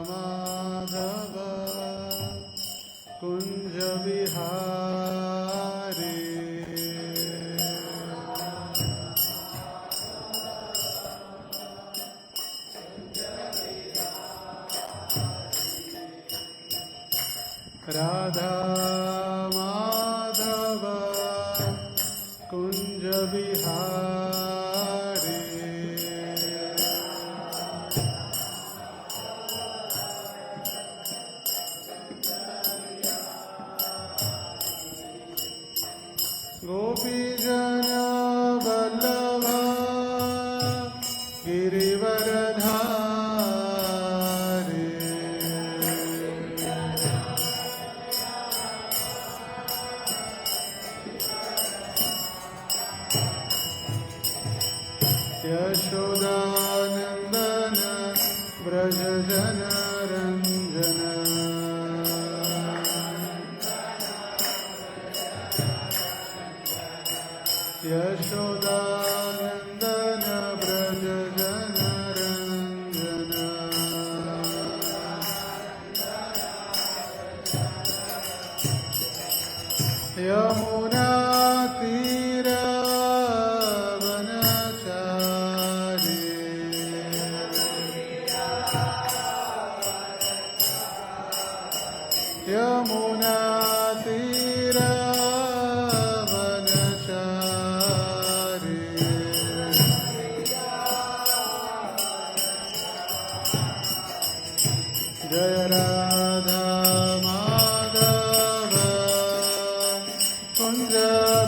माधव कुंज विहारी राधा माधव कुंज विहारी गोपीजन वल्लभ गिरिवरधारी यशोदानंदन व्रज जन रंजन यशोदानंदन व्रज जन रंजन यमुना तीर वनचारी यमुना तीर जय राधा माधव कुंज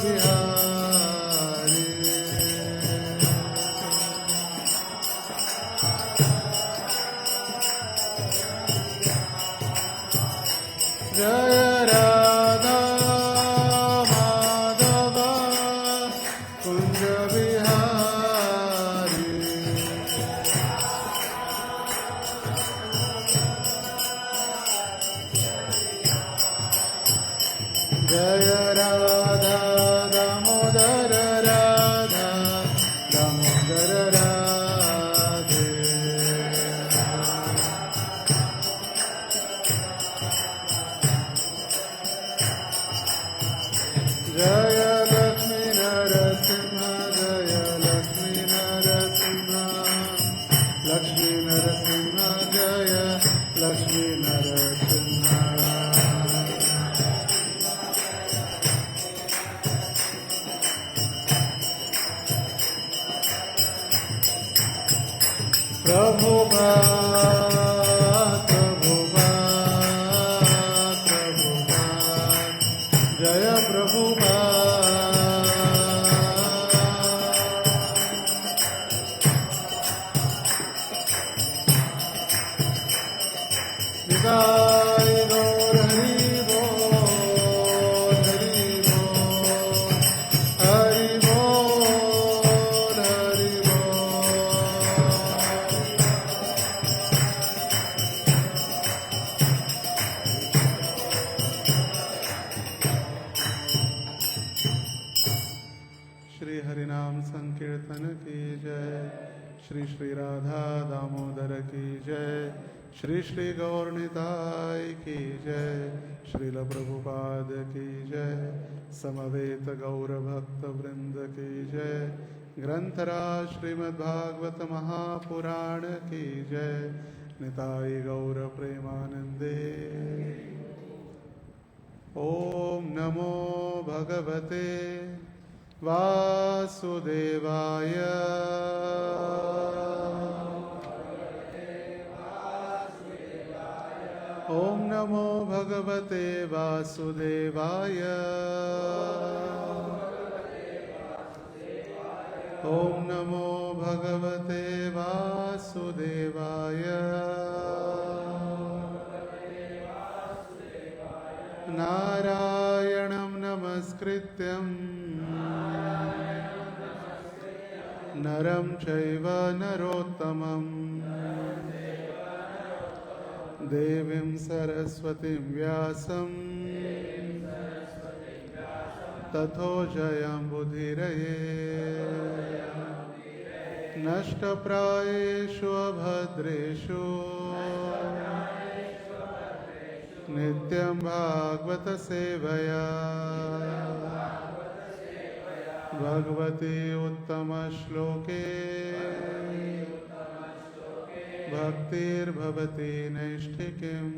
बिहारी जय राधा माधव कुंज बिहारी जय राधा दामोदर राधा दामोदर राधे जय लक्ष्मी नरसिंह जय लक्ष्मी नरसिंह लक्ष्मी नरसिंह जय लक्ष्मी नरसिंह प्रभुपाद प्रभुपाद प्रभुपाद जय प्रभुपाद निताय गौर हरि बोल हरि बोल हरि बोल हरि श्री हरिनाम संकीर्तन की जय। श्री श्री राधा दामोदर की जय। श्री श्री गौरनिताय की जय। श्रील प्रभुपाद की जय। समवेत गौर भक्त वृंद की जय। ग्रंथराज श्रीमद्भागवत महापुराण की जय। निताय गौर प्रेमानंदे। ओम नमो भगवते वासुदेवाय। ओम नमो भगवते वासुदेवाय। ओम नमो भगवते वासुदेवाय। नारायणं नमस्कृत्यं नरं चैव नरोत्तमं देवीं सरस्वतीं व्यासं ततो जयं बुधिरये। नष्टप्रायेषु अभद्रेषु नित्यं भागवत सेवया भगवती उत्तमश्लोके भक्तिर्भवति नैष्ठिकीम्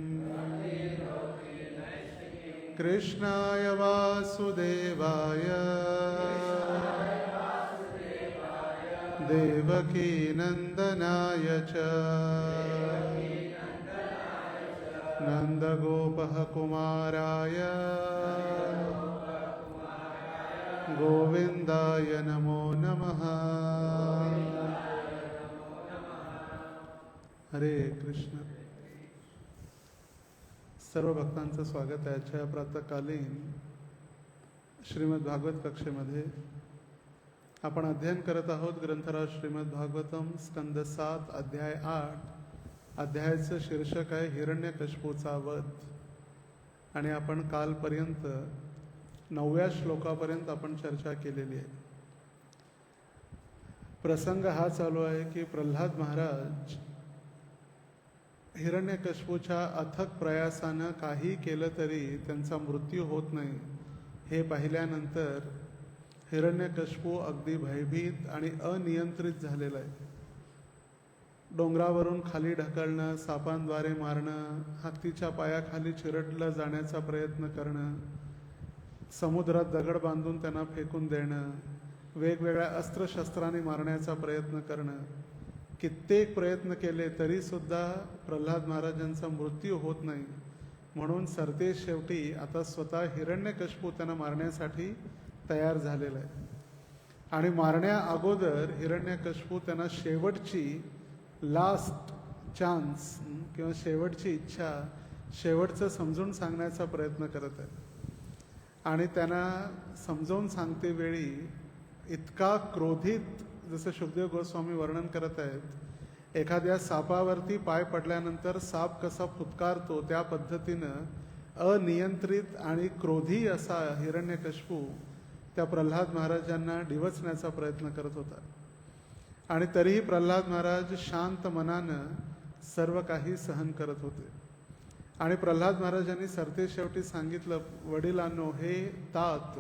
कृष्णाय वासुदेवाय देवकी नंदनाय च नंदगोपः कुमाराय गोविंदाय नमो नमः। हरे कृष्ण। सर्व भक्तांचं स्वागत आहे आजच्या प्रातःकालीन श्रीमद भागवत कक्षेमध्ये। आपण अध्ययन करत आहोत ग्रंथराज श्रीमद भागवतम स्कंद 7 अध्याय 8। अध्यायाचं शीर्षक आहे हिरण्यकश्यपूचा वध आणि आपण कालपर्यंत 9व्या श्लोकापर्यंत आपण चर्चा केलेली आहे। प्रसंग हा चालू आहे की प्रल्हाद महाराज हिरण्यकश्यपूच्या अथक प्रयासानं काही केलं तरी त्यांचा मृत्यू होत नाही हे पाहिल्यानंतर हिरण्यकश्यपू अगदी भयभीत आणि अनियंत्रित झालेला आहे। डोंगरावरून खाली ढकलणं, सापांद्वारे मारणं, हत्तीच्या पायाखाली चिरडलं जाण्याचा प्रयत्न करणं, समुद्रात दगड बांधून त्यांना फेकून देणं, वेगवेगळ्या अस्त्रशस्त्रांनी मारण्याचा प्रयत्न करणं, कित्येक प्रयत्न केले तरी सुद्धा प्रल्हाद महाराजांचा मृत्यू होत नाही। म्हणून सरतेशेवटी आता स्वतः हिरण्यकश्यपू त्यांना मारण्यासाठी तयार झालेला आहे आणि मारण्या अगोदर हिरण्यकश्यपू त्यांना शेवटची लास्ट चान्स किंवा शेवटची इच्छा, शेवटचं समजून सांगण्याचा प्रयत्न करत आहे आणि त्यांना समजावून सांगते वेळी इतका क्रोधित, जसं शुकदेव गोस्वामी वर्णन करत आहेत, एखाद्या सापावरती पाय पडल्यानंतर साप कसा फुटकारतो त्या पद्धतीनं अनियंत्रित आणि क्रोधी असा हिरण्यकश्यपू त्या प्रल्हाद महाराजांना डिवचण्याचा प्रयत्न करत होता आणि तरीही प्रल्हाद महाराज शांत मनानं सर्व काही सहन करत होते। आणि प्रल्हाद महाराजांनी सरतेशेवटी सांगितलं, वडिलांनो, हे तात,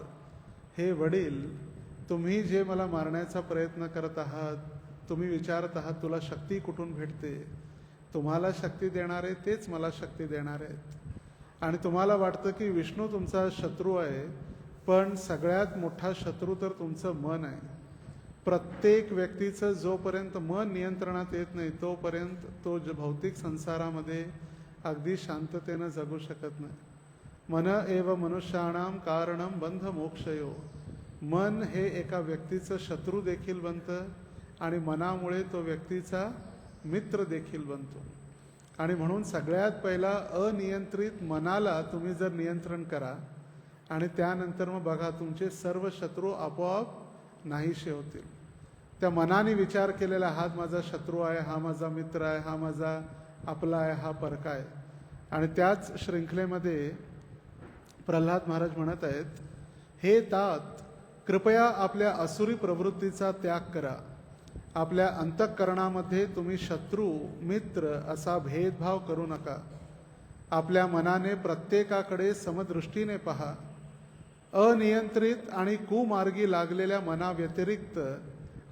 हे वडील, तुम्ही जे मला मारण्याचा प्रयत्न करत आहात, तुम्ही विचारत आहात तुला शक्ती कुठून भेटते, तुम्हाला शक्ती देणारे तेच मला शक्ती देणार आहेत आणि तुम्हाला वाटतं की विष्णू तुमचा शत्रू आहे, पण सगळ्यात मोठा शत्रू तर तुमचं मन आहे। प्रत्येक व्यक्तीचं जोपर्यंत मन नियंत्रणात येत नाही तोपर्यंत तो भौतिक संसारामध्ये अगदी शांततेनं जगू शकत नाही। मन एव मनुष्याणाम कारणम बंध मोक्षयो। मन हे एका व्यक्तीचं शत्रू देखील बनतं आणि मनामुळे तो व्यक्तीचा मित्र देखील बनतो आणि म्हणून सगळ्यात पहिला अनियंत्रित मनाला तुम्ही जर नियंत्रण करा आणि त्यानंतर मग बघा तुमचे सर्व शत्रू आपोआप नाहीसे होतील। त्या मनाने विचार केलेला हा माझा शत्रू आहे, हा माझा मित्र आहे, हा माझा आपला आहे, हा परका आहे। आणि त्याच श्रृंखलेमध्ये प्रल्हाद महाराज म्हणत आहेत, हे तात, कृपया आपल्या असुरी प्रवृत्तीचा त्याग करा। आपल्या अंतःकरणामध्ये तुम्ही शत्रू मित्र असा भेदभाव करू नका। आपल्या मनाने प्रत्येकाकडे समदृष्टीने पहा। अनियंत्रित आणि कुमार्गी लागलेल्या मनाव्यतिरिक्त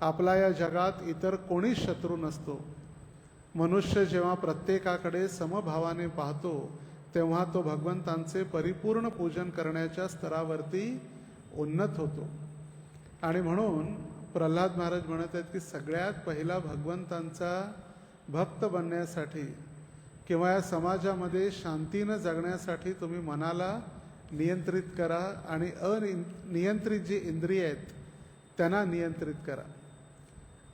आपला या जगात इतर कोणीच शत्रू नसतो। मनुष्य जेव्हा प्रत्येकाकडे समभावाने पाहतो तेव्हा तो भगवंतांचे परिपूर्ण पूजन करण्याच्या स्तरावरती उन्नत होतो। आणि म्हणून प्रल्हाद महाराज म्हणत आहेत की सगळ्यात पहिला भगवंतांचा भक्त बनण्यासाठी किंवा या समाजामध्ये शांतीनं जगण्यासाठी तुम्ही मनाला नियंत्रित करा आणि अनियंत्रित जी इंद्रिय आहेत त्यांना नियंत्रित करा।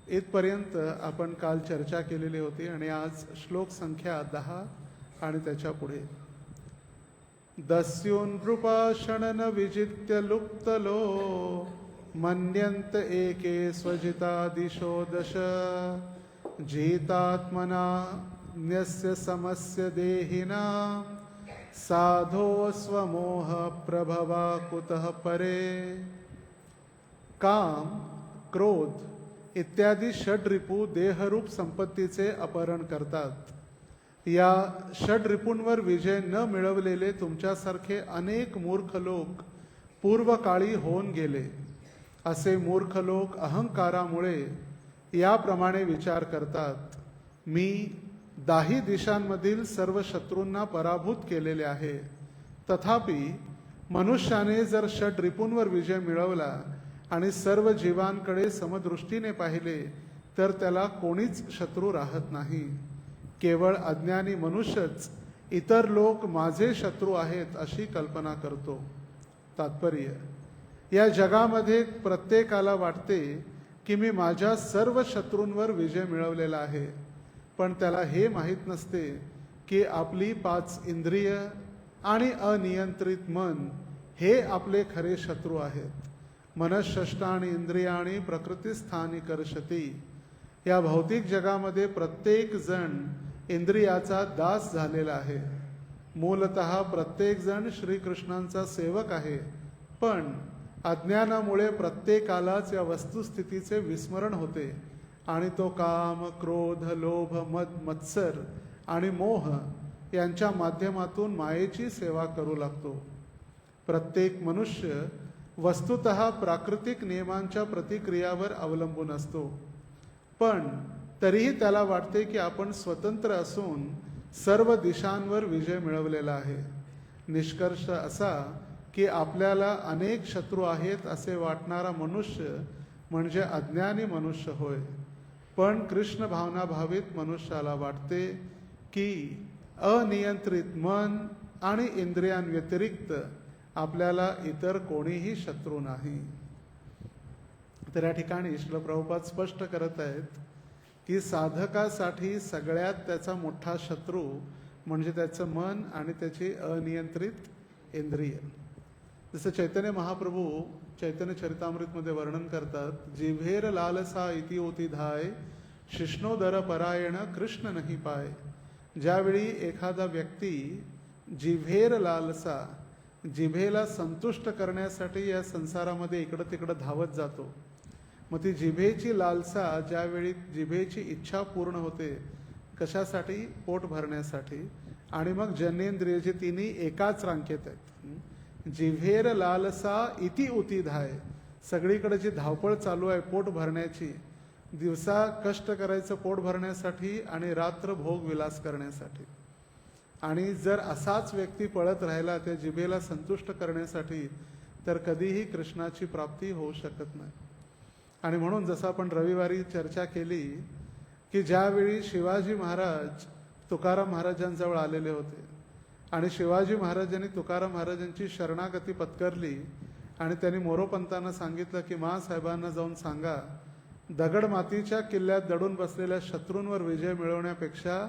इथपर्यंत आपण काल चर्चा केलेली होती आणि आज श्लोक संख्या 10 आणि त्याच्या पुढे। दस्युनृपाषणन विजित्य लुप्तलो मन्यन्त एके स्वजिता दिशो दश जितात्मना न्यस्य समस्य देहिना साधो स्वमोह प्रभवा कुतः परे। काम, क्रोध इत्यादी षड्रिपू देहरूप संपत्तीचे अपहरण करतात. या षड्रिपूंवर विजय न मिळवलेले तुमच्यासारखे अनेक मूर्ख लोक पूर्वकाळी होऊन गेले. असे मूर्ख लोक अहंकारामुळे याप्रमाणे विचार करतात, मी 10 दिशांमधील सर्व शत्रूंना पराभूत केलेले आहे. तथापि मनुष्याने जर षड्रिपूंवर विजय मिळवला आणि सर्व जीवांकडे समदृष्टीने पाहिले तर त्याला कोणीच शत्रू राहत नाही. केवळ अज्ञानी मनुष्यच इतर लोक माझे शत्रू आहेत अशी कल्पना करतो. तात्पर्य, या जगामध्ये प्रत्येकाला वाटते की मी माझ्या सर्व शत्रूंवर विजय मिळवलेला आहे, पण त्याला हे माहीत नसते की आपली 5 इंद्रिय आणि अनियंत्रित मन हे आपले खरे शत्रू आहेत. मनःषष्ठानि इंद्रियाणि प्रकृतिस्थानी कर्षति. या भौतिक जगामध्ये प्रत्येक जण इंद्रियाचा दास झालेला आहे. मूलतः प्रत्येक जण श्रीकृष्णांचा सेवक आहे, पण अज्ञानामुळे प्रत्येकालाच या वस्तुस्थितीचे विस्मरण होते आणि तो काम, क्रोध, लोभ, मद, मत्सर आणि मोह यांच्या माध्यमातून मायेची सेवा करू लागतो. प्रत्येक मनुष्य वस्तुतः प्राकृतिक नियमांच्या प्रतिक्रियावर अवलंबून असतो, पण तरीही त्याला वाटते की आपण स्वतंत्र असून सर्व दिशांवर विजय मिळवलेला आहे. निष्कर्ष असा की आपल्याला अनेक शत्रू आहेत असे वाटणारा मनुष्य म्हणजे अज्ञानी मनुष्य होय. पण कृष्ण भावना भावित मनुष्याला वाटते की अनियंत्रित मन आणि इंद्रियांव्यतिरिक्त आपल्याला इतर कोणीही शत्रू नाही. तर या ठिकाणी श्रील प्रभुपाद स्पष्ट करत आहेत की साधकासाठी सगळ्यात त्याचा मोठा शत्रू म्हणजे त्याचं मन आणि त्याची अनियंत्रित इंद्रिय. जसं चैतन्य महाप्रभू चैतन्य चरितामृतमध्ये वर्णन करतात, जिव्हेर लालसा इति होती धाय, शिष्णोदर परायण कृष्ण नाही पाय. ज्यावेळी एखादा व्यक्ती जिव्हेर लालसा, जिभेला संतुष्ट करण्यासाठी या संसारामध्ये इकडं तिकडं धावत जातो, मग ती जिभेची लालसा ज्यावेळी जिभेची इच्छा पूर्ण होते, कशासाठी? पोट भरण्यासाठी. आणि मग जन्नेंद्रिय जे तिन्ही एकाच रांकेत आहेत. जिव्हेर लालसा इति उती धाय, सगळीकडे जी धावपळ चालू आहे पोट भरण्याची, दिवसा कष्ट करायचं पोट भरण्यासाठी आणि रात्र भोग विलास करण्यासाठी. आणि जर असाच व्यक्ती पळत राहिला त्या जिभेला संतुष्ट करण्यासाठी तर कधीही कृष्णाची प्राप्ती होऊ शकत नाही. आणि म्हणून जसं आपण रविवारी चर्चा केली की ज्यावेळी शिवाजी महाराज तुकाराम महाराजांजवळ आलेले होते आणि शिवाजी महाराजांनी तुकाराम महाराजांची शरणागती पत्करली आणि त्यांनी मोरोपंतांना सांगितलं की माँसाहेबांना जाऊन सांगा, दगड मातीच्या किल्ल्यात दडून बसलेल्या शत्रूंवर विजय मिळवण्यापेक्षा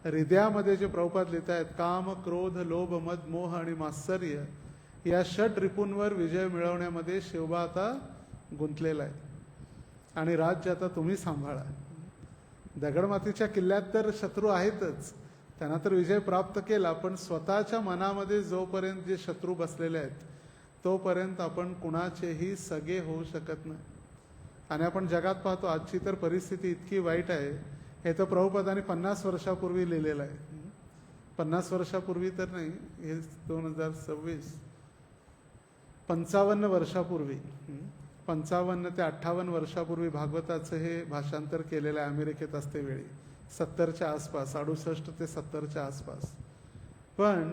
हृदयामध्ये जे प्रभुपाद लिहित आहेत, काम, क्रोध, लोभ, मद, मोह आणि मात्सर्य या षड्रिपूंवर विजय मिळवण्यामध्ये शिवबा आता गुंतलेला आहे आणि राज्य आता तुम्ही सांभाळा. दगडमातीच्या किल्ल्यात तर शत्रू आहेतच, त्यांना तर विजय प्राप्त केला, पण स्वतःच्या मनामध्ये जोपर्यंत जे शत्रू बसलेले आहेत तोपर्यंत आपण कुणाचेही सगे होऊ शकत नाही. आणि आपण जगात पाहतो आजची तर परिस्थिती इतकी वाईट आहे. हे तर प्रभुपादांनी 50 वर्षापूर्वी लिहिलेलं आहे. 50 वर्षापूर्वी तर नाही, हे 2026 55 वर्षापूर्वी, 55 ते 58 वर्षापूर्वी भागवताचं हे भाषांतर केलेलं आहे अमेरिकेत असते वेळी, 70च्या आसपास, 68 ते 70च्या आसपास. पण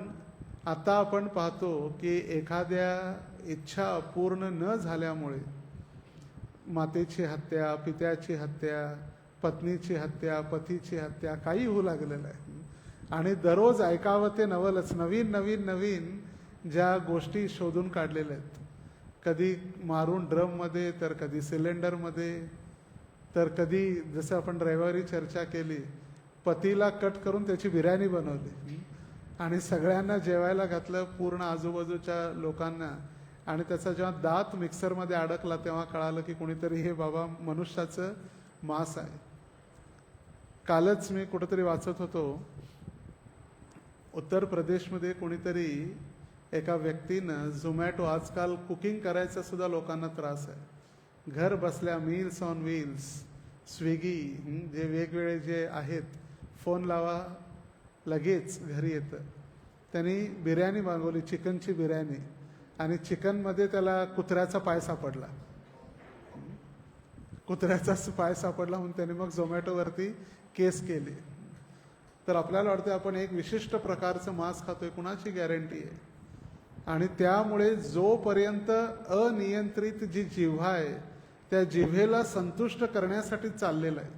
आता आपण पाहतो की एखाद्या इच्छा पूर्ण न झाल्यामुळे मातेची हत्या, पित्याची हत्या, पत्नीची हत्या, पतीची हत्या, काही होऊ लागलेलं आहे. आणि दररोज ऐकावं ते नवलच, नवीन नवीन नवीन ज्या गोष्टी शोधून काढलेल्या आहेत. कधी मारून ड्रममध्ये, तर कधी सिलेंडरमध्ये, तर कधी जसं आपण रविवारी चर्चा केली, पतीला कट करून त्याची बिर्याणी बनवली आणि सगळ्यांना जेवायला घातलं, पूर्ण आजूबाजूच्या लोकांना. आणि त्याचा जेव्हा दात मिक्सरमध्ये अडकला तेव्हा कळालं की कोणीतरी हे बाबा मनुष्याचं मांस आहे. कालच मी कुठेतरी वाचत होतो, उत्तर प्रदेशमध्ये कोणीतरी एका व्यक्तीनं झोमॅटो, आजकाल कुकिंग करायचा सुद्धा लोकांना त्रास आहे, घर बसल्या मील्स ऑन व्हील्स, स्विगी, जे वेगवेगळे जे आहेत, फोन लावा लगेच घरी येतं. त्यांनी बिर्याणी मागवली, चिकनची बिर्याणी, आणि चिकनमध्ये त्याला कुत्र्याचा पाय सापडला. कुत्र्याचाच पाय सापडला म्हणून त्याने मग झोमॅटोवरती केस केली. तर आपल्याला वाटतं आपण एक विशिष्ट प्रकारचं मांस खातोय, कुणाची गॅरंटी आहे? आणि त्यामुळे जोपर्यंत अनियंत्रित जी जिव्हा आहे त्या जिव्हेला संतुष्ट करण्यासाठी चाललेलं आहे,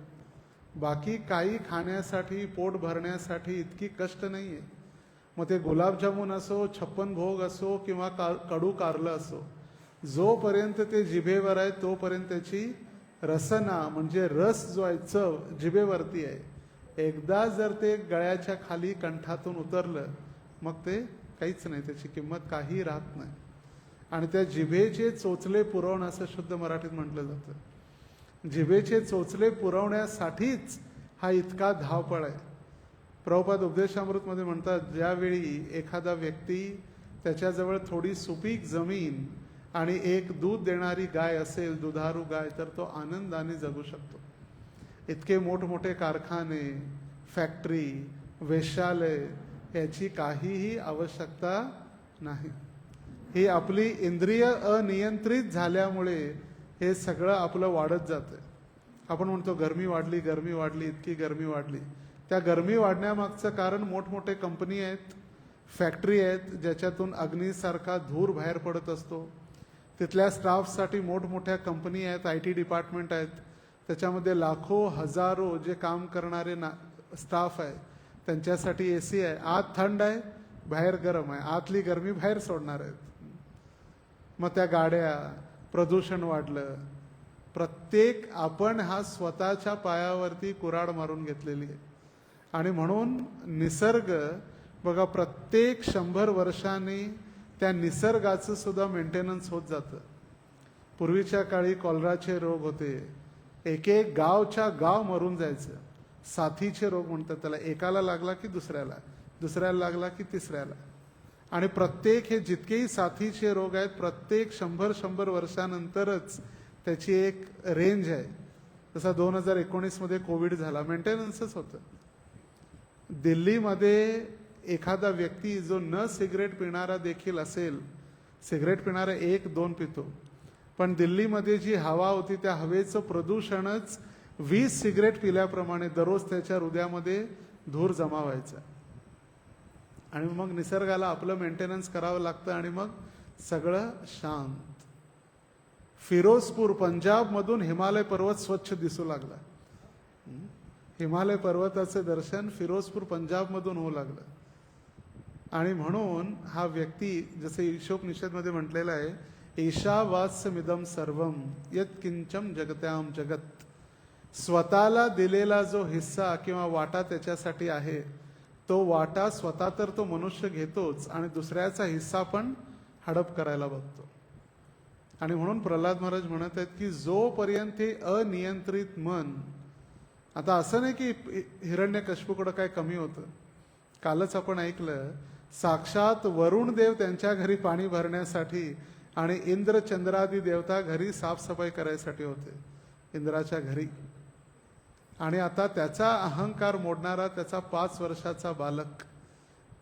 बाकी काही खाण्यासाठी पोट भरण्यासाठी इतकी कष्ट नाही आहे. मग ते गुलाबजामुन असो, 56 भोग असो किंवा कडू कारलं असो, जोपर्यंत ते जिभेवर आहे तोपर्यंत त्याची रसना म्हणजे रस जो आहे, चव जिभेवरती आहे. एकदा जर ते गळ्याच्या खाली कंठातून उतरलं मग ते काहीच नाही, त्याची किंमत काही राहत नाही. आणि त्या जिभेचे चोचले पुरवणं असं शुद्ध मराठीत म्हटलं जातं. जिभेचे चोचले पुरवण्यासाठीच हा इतका धावपळ आहे. प्रभुपाद उपदेशामृतमध्ये म्हणतात, ज्यावेळी एखादा व्यक्ती त्याच्याजवळ थोडी सुपीक जमीन आणि एक दूध देणारी गाय असेल, दुधारू गाय, तर तो आनंदाने जगू शकतो. इतके मोठमोठे कारखाने, फॅक्टरी, वेश्यालय याची काहीही आवश्यकता नाही. ही आपली इंद्रिय अनियंत्रित झाल्यामुळे हे सगळं आपलं वाढत जातं. आपण म्हणतो गरमी वाढली, गरमी वाढली, इतकी गरमी वाढली. त्या गरमी वाढण्यामागचं कारण मोठमोठे कंपनी आहेत, फॅक्टरी आहेत, ज्याच्यातून अग्नीसारखा धूर बाहेर पडत असतो. तिथल्या स्टाफसाठी मोठमोठ्या कंपनी आहेत, IT डिपार्टमेंट आहेत, त्याच्यामध्ये लाखो हजारो जे काम करणारे स्टाफ आहे, त्यांच्यासाठी AC आहे. आत थंड आहे, बाहेर गरम आहे, आतली गरमी बाहेर सोडणार आहेत. मग त्या गाड्या, प्रदूषण वाढलं. प्रत्येक आपण हा स्वतःच्या पायावरती कुऱ्हाड मारून घेतलेली आहे. आणि म्हणून निसर्ग बघा, प्रत्येक 100 वर्षांनी त्या निसर्गाचं सुद्धा मेंटेनन्स होत जातं. पूर्वीच्या काळी कॉलराचे रोग होते, एक एक गावच्या गाव मरून जायचं. साथीचे रोग म्हणतात त्याला, एकाला लागला की दुसऱ्याला, दुसऱ्याला लागला की तिसऱ्याला. आणि प्रत्येक हे जितकेही साथीचे रोग आहेत, प्रत्येक 100 वर्षानंतरच त्याची एक रेंज आहे. जसा 2019 मध्ये कोविड झाला, मेंटेनन्सच होतं. दिल्लीमध्ये एखादा व्यक्ती जो न सिगरेट पिणारा देखील असेल, सिगरेट पिणारा 1-2 पितो, पण दिल्लीमध्ये जी हवा होती त्या हवेचं प्रदूषणच 20 सिगरेट पिल्याप्रमाणे दररोज त्याच्या हृदयामध्ये धूर जमा व्हायचा. आणि मग निसर्गाला आपलं मेंटेनन्स करावं लागतं आणि मग सगळं शांत. फिरोजपूर पंजाबमधून हिमालय पर्वत स्वच्छ दिसू लागला. हिमालय पर्वताचे दर्शन फिरोजपूर पंजाबमधून होऊ लागलं. आणि म्हणून हा व्यक्ती, जसे ईशोपनिषदमध्ये म्हटलेलं आहे, ईशावास्यमिदं सर्वम यत्किंचम जगत्याम जगत. स्वतःला दिलेला जो हिस्सा किंवा वाटा त्याच्यासाठी आहे, तो वाटा स्वतः तर तो मनुष्य घेतोच आणि दुसऱ्याचा हिस्सा पण हडप करायला बघतो. आणि म्हणून प्रल्हाद महाराज म्हणत आहेत की जोपर्यंत हे अनियंत्रित मन, आता असं नाही की हिरण्यकश्यपूकडे काय कमी होतं. कालच आपण ऐकलं, साक्षात वरुण देव त्यांच्या घरी पाणी भरण्यासाठी आणि इंद्र चंद्रादी देवता घरी साफसफाई करायसाठी होते, इंद्राच्या घरी. आणि आता त्याचा अहंकार मोडणारा त्याचा 5 वर्षाचा बालक,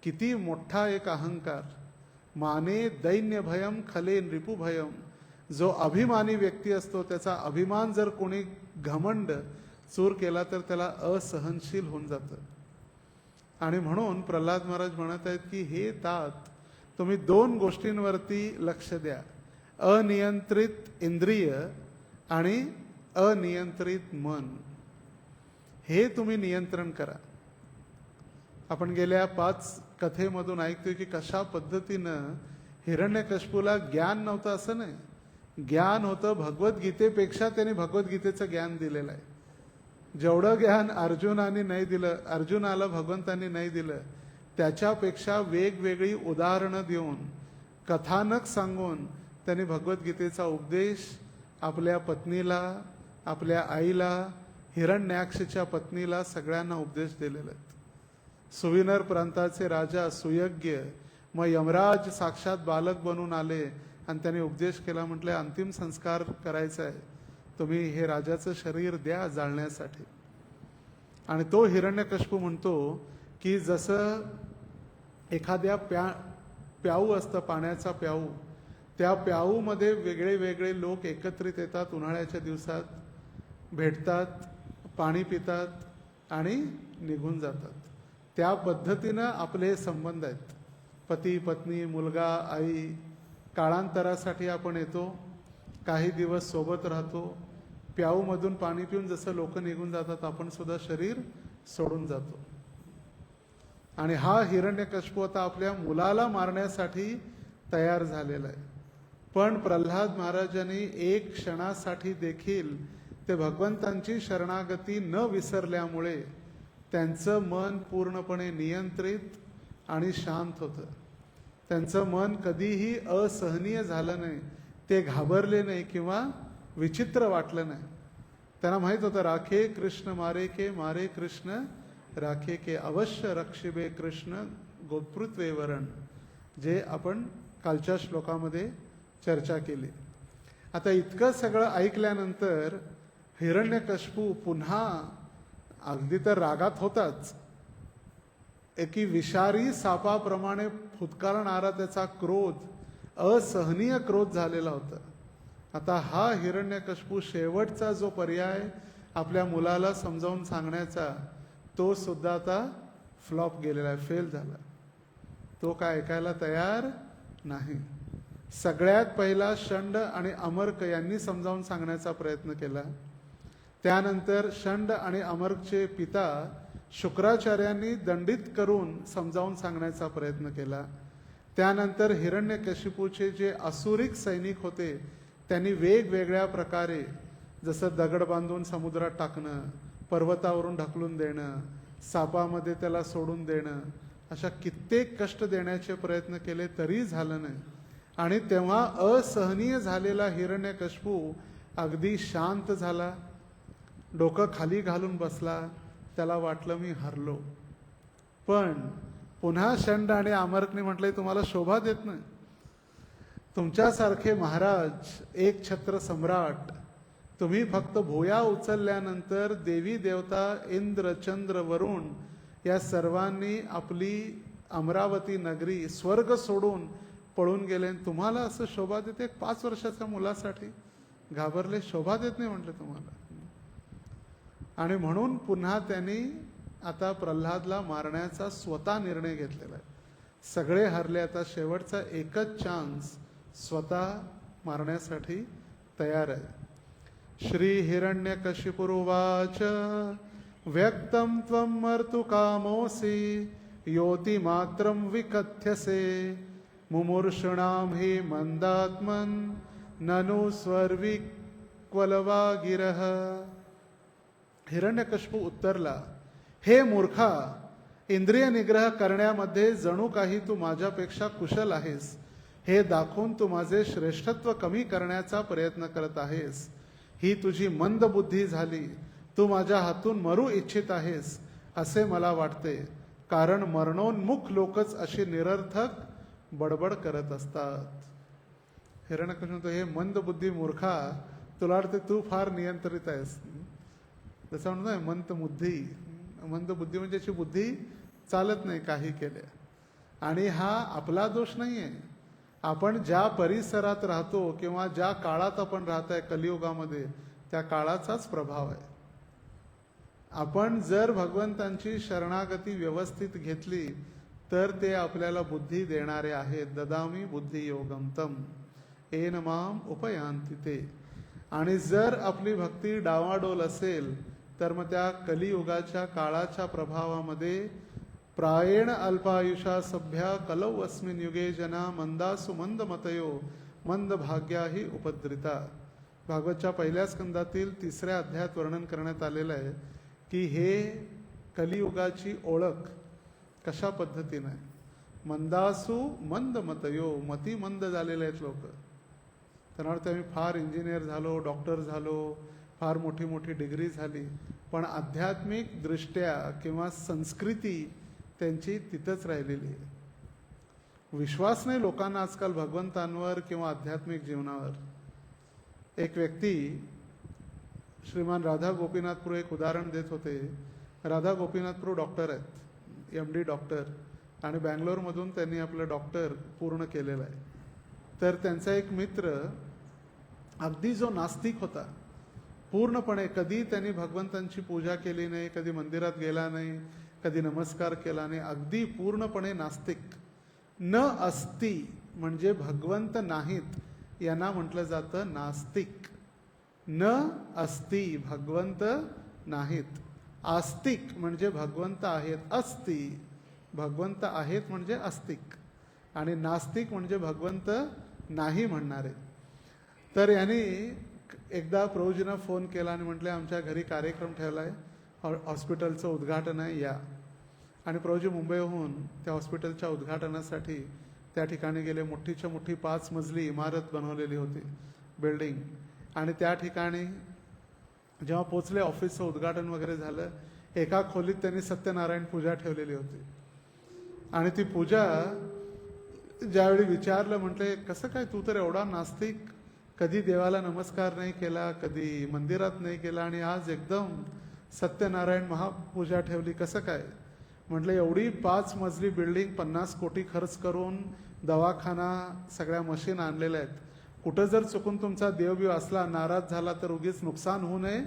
किती मोठा एक अहंकार. माने दैन्य भयम खले नृपू भयम. जो अभिमानी व्यक्ती असतो त्याचा अभिमान जर कोणी घमंड चूर केला तर त्याला असहनशील होऊन जातं. आणि म्हणून प्रल्हाद महाराज म्हणत आहेत की हे तात, तुम्ही 2 गोष्टींवरती लक्ष द्या, अनियंत्रित इंद्रिय आणि अनियंत्रित मन. हे तुम्ही नियंत्रण करा. आपण गेल्या 5 कथेमधून ऐकतोय की कशा पद्धतीनं हिरण्यकश्यपूला ज्ञान नव्हतं असं नाही, ज्ञान होतं. भगवद्गीतेपेक्षा त्याने भगवद्गीतेचं ज्ञान दिलेलं आहे. जेवढं ज्ञान अर्जुनाने नाही दिलं, अर्जुनाला भगवंतांनी नाही दिलं, त्याच्यापेक्षा वेगवेगळी उदाहरणं देऊन, कथानक सांगून त्यांनी भगवद्गीतेचा उपदेश आपल्या पत्नीला, आपल्या आईला, हिरण्याक्षच्या पत्नीला, सगळ्यांना उपदेश दिलेला आहे. सुविनर प्रांताचे राजा सुयज्ञ, मग यमराज साक्षात बालक बनून आले आणि त्यांनी उपदेश केला. म्हटले अंतिम संस्कार करायचा आहे, तुम्ही हे राजाचं शरीर द्या जाळण्यासाठी. आणि तो हिरण्यकशिपू म्हणतो की जसं एखाद्या प्याऊ असतं, पाण्याचा प्याऊ, त्या प्याऊमध्ये वेगळे वेगळे लोक एकत्रित येतात, उन्हाळ्याच्या दिवसात भेटतात, पाणी पितात आणि निघून जातात. त्या पद्धतीनं आपले संबंध आहेत. पती पत्नी, मुलगा आई, काळांतरासाठी आपण येतो, काही दिवस सोबत राहतो, प्याऊमधून पाणी पिऊन जसं लोक निघून जातात आपण सुद्धा शरीर सोडून जातो. आणि हा हिरण्यकशिपू आता आपल्या मुलाला मारण्यासाठी तयार झालेला आहे. पण प्रल्हाद महाराजांनी एक क्षणासाठी देखील ते भगवंतांची शरणागती न विसरल्यामुळे त्यांचं मन पूर्णपणे नियंत्रित आणि शांत होतं. त्यांचं मन कधीही असहनीय झालं नाही, ते घाबरले नाही किंवा विचित्र वाटलं नाही. त्यांना माहीत होतं, राखे कृष्ण मारे के, मारे कृष्ण राखे के, अवश्य रक्षिबे कृष्ण गोपृत्वे वरण, जे आपण कालच्या श्लोकामध्ये चर्चा केली. आता इतकं सगळं ऐकल्यानंतर हिरण्यकशिपू पुन्हा अगदी तर रागात होताच, एकी विषारी सापाप्रमाणे फुटकारणारा त्याचा क्रोध, असहनीय क्रोध झालेला होता. आता हा हिरण्यकशिपू शेवटचा जो पर्याय आपल्या मुलाला समजावून सांगण्याचा, तो सुद्धा आता फ्लॉप गेलेला आहे, फेल झाला. तो काय ऐकायला तयार नाही. सगळ्यात पहिला षंड आणि अमर्क यांनी समजावून सांगण्याचा प्रयत्न केला. त्यानंतर षंड आणि अमर्कचे पिता शुक्राचार्यांनी दंडित करून समजावून सांगण्याचा प्रयत्न केला. त्यानंतर हिरण्यकशिपूचे जे असुरिक सैनिक होते त्यांनी वेगवेगळ्या प्रकारे, जसं दगड बांधून समुद्रात टाकणं, पर्वतावरून ढकलून देणं, सापामध्ये त्याला सोडून देणं, अशा कित्येक कष्ट देण्याचे प्रयत्न केले तरी झालं नाही. आणि तेव्हा असहनीय झालेला हिरण्यकशिपू अगदी शांत झाला, डोकं खाली घालून बसला. त्याला वाटलं मी हरलो. पण पुन्हा षंड आणि अमर्कने म्हटलंय, तुम्हाला शोभा देत नाही. तुमच्यासारखे महाराज, एक छत्र सम्राट, तुम्ही फक्त भुया उचलल्यानंतर देवी देवता, इंद्र चंद्र वरुण या सर्वांनी आपली अमरावती नगरी, स्वर्ग सोडून पळून गेले. तुम्हाला असं शोभा देते? एक 5 वर्षाच्या मुलासाठी घाबरले, शोभा देत नाही म्हटलं तुम्हाला. आणि म्हणून पुन्हा त्यांनी आता प्रल्हादला मारण्याचा स्वतः निर्णय घेतलेला आहे. सगळे हरले, आता शेवटचा एकच चान्स, स्वतः मारण्यासाठी तयार आहे. श्री हिरण्यकशिपुरुवाच व्यक्तं त्वं मर्तु कामोऽसि योति मात्रं विकथ्यसे मुमूर्षूणां हि मंदात्मन् ननु स्वर्विक्वलवा गिरः. हिरण्यकशिपू उत्तरला, हे मूर्खा, इंद्रिय निग्रह करण्यामध्ये जणू काही तू माझ्यापेक्षा कुशल आहेस. हे दाखवून तू माझे श्रेष्ठत्व कमी करण्याचा प्रयत्न करत आहेस. ही तुझी मंद बुद्धी झाली. तू माझ्या हातून मरू इच्छित आहेस असे मला वाटते, कारण मरणोन्मुख लोकच अशी निरर्थक बडबड करत असतात. हिरण्यकशिपू म्हणतो, हे मंद बुद्धी मूर्खा, तुला वाटते तू फार नियंत्रित आहेस. जसं म्हणतो मंद बुद्धी, मंद बुद्धी म्हणजे अशी बुद्धी चालत नाही काही केल्या. आणि हा आपला दोष नाही आहे. आपण ज्या परिसरात राहतो किंवा ज्या काळात आपण राहत आहे कलियुगामध्ये, त्या काळाचाच प्रभाव आहे. आपण जर भगवंतांची शरणागती व्यवस्थित घेतली तर ते आपल्याला बुद्धी देणारे आहेत. ददामी बुद्धी योगम तम येन माम उपयांती ते. आणि जर आपली भक्ती डावाडोल असेल तर मग त्या कलियुगाच्या काळाच्या प्रभावामध्ये प्रायेण अल्पायुषा सभ्या कलौ अस्मिन् युगे जना मंदासु मंद मतयो मंद भाग्याही उपद्रिता. भागवतच्या 1ल्या स्कंदातील 3ऱ्या अध्यायात वर्णन करण्यात आलेलं आहे की हे कलियुगाची ओळख कशा पद्धतीने आहे. मंदासु मंद मतयो, मती मंद झालेले आहेत लोक. त्यांना वाटतं आम्ही फार इंजिनियर झालो, डॉक्टर झालो, फार मोठी मोठी डिग्री झाली, पण आध्यात्मिक दृष्ट्या किंवा संस्कृती त्यांची तिथंच राहिलेली आहे. विश्वास नाही लोकांना आजकाल भगवंतांवर किंवा आध्यात्मिक जीवनावर. एक व्यक्ती श्रीमान राधा गोपीनाथपुर एक उदाहरण देत होते. राधा गोपीनाथपुर डॉक्टर आहेत, MD डॉक्टर, आणि बँगलोरमधून त्यांनी आपलं डॉक्टर पूर्ण केलेलं आहे. तर त्यांचा एक मित्र अगदी जो नास्तिक होता, पूर्णपणे कधी त्यांनी भगवंतांची पूजा केली नाही, कधी मंदिरात गेला नाही, कधी नमस्कार केला नाही, अगदी पूर्णपणे नास्तिक. न अस्ति म्हणजे भगवंत नाहीत यांना म्हटलं जातं नास्तिक. न अस्ति भगवंत नाहीत, आस्तिक म्हणजे भगवंत आहेत, अस्ति भगवंत आहेत म्हणजे आस्तिक, आणि नास्तिक म्हणजे भगवंत नाही म्हणणारे. तर यांनी एकदा प्रभूजींना फोन केला आणि म्हटले आमच्या घरी कार्यक्रम ठेवला आहे, हॉस्पिटलचं उद्घाटन आहे या. आणि प्रभूजी मुंबईहून त्या हॉस्पिटलच्या उद्घाटनासाठी त्या ठिकाणी गेले. मोठीच्या मोठी 5 मजली इमारत बनवलेली होती, बिल्डिंग. आणि त्या ठिकाणी जेव्हा पोचले, ऑफिसचं उद्घाटन वगैरे झालं, एका खोलीत त्यांनी सत्यनारायण पूजा ठेवलेली होती. आणि ती पूजा ज्यावेळी विचारलं, म्हटले कसं काय, तू तर एवढा नास्तिक, कधी देवाला नमस्कार नाही केला, कधी मंदिरात नाही केला, आणि आज एकदम सत्यनारायण महापूजा ठेवली, कसं काय? म्हटलं एवढी 5 मजली बिल्डिंग, 50 कोटी खर्च करून दवाखाना, सगळ्या मशीन आणलेल्या आहेत. कुठं जर चुकून तुमचा देवबिव असला, नाराज झाला, तर उगीच नुकसान होऊ नये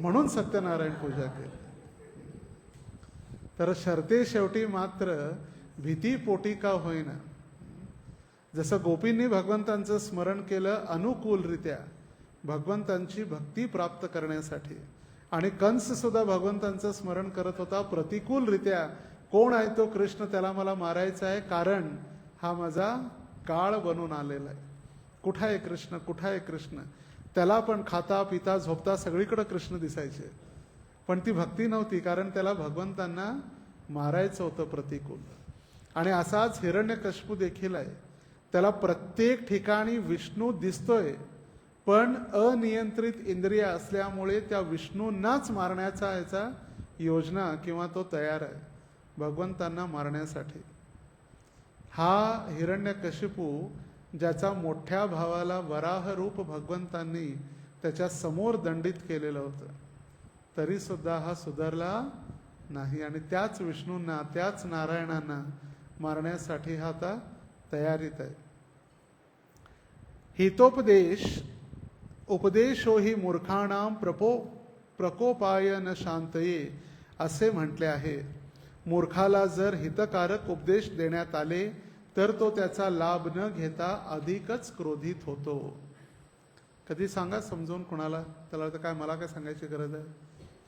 म्हणून सत्यनारायण पूजा केली. तर शर्ते शेवटी मात्र भीतीपोटी का होईना, जसं गोपींनी भगवंतांचं स्मरण केलं अनुकूलरित्या भगवंतांची भक्ती प्राप्त करण्यासाठी, आणि कंस सुद्धा भगवंतांचं स्मरण करत होता प्रतिकूलरित्या. कोण आहे तो कृष्ण, त्याला मला मारायचा आहे, कारण हा माझा काळ बनून आलेला आहे. कुठं आहे कृष्ण, कुठं आहे कृष्ण? त्याला पण खाता पिता झोपता सगळीकडे कृष्ण दिसायचे, पण ती भक्ती नव्हती, कारण त्याला भगवंतांना मारायचं होतं प्रतिकूल. आणि असाच हिरण्यकश्यपू देखील आहे, त्याला प्रत्येक ठिकाणी विष्णू दिसतोय, पण अनियंत्रित इंद्रिय असल्यामुळे त्या विष्णूंनाच मारण्याचा याचा योजना किंवा तो तयार आहे भगवंतांना मारण्यासाठी. हा हिरण्यकशिपू ज्याचा मोठ्या भावाला वराह रूप भगवंतांनी त्याच्या समोर दंडित केलेलं होतं, तरी सुद्धा हा सुधारला नाही, आणि त्याच विष्णूंना, त्याच नारायणांना मारण्यासाठी हा आता तयारीत आहे. हितोपदेश उपदेशो ही मूर्खाणाम प्रकोपाय न शांतये असे म्हटले आहे. मूर्खाला जर हितकारक उपदेश देण्यात आले तर तो त्याचा लाभ न घेता अधिकच क्रोधित होतो. कधी सांगा समजून कोणाला, त्याला तर काय मला काय सांगायची गरज आहे,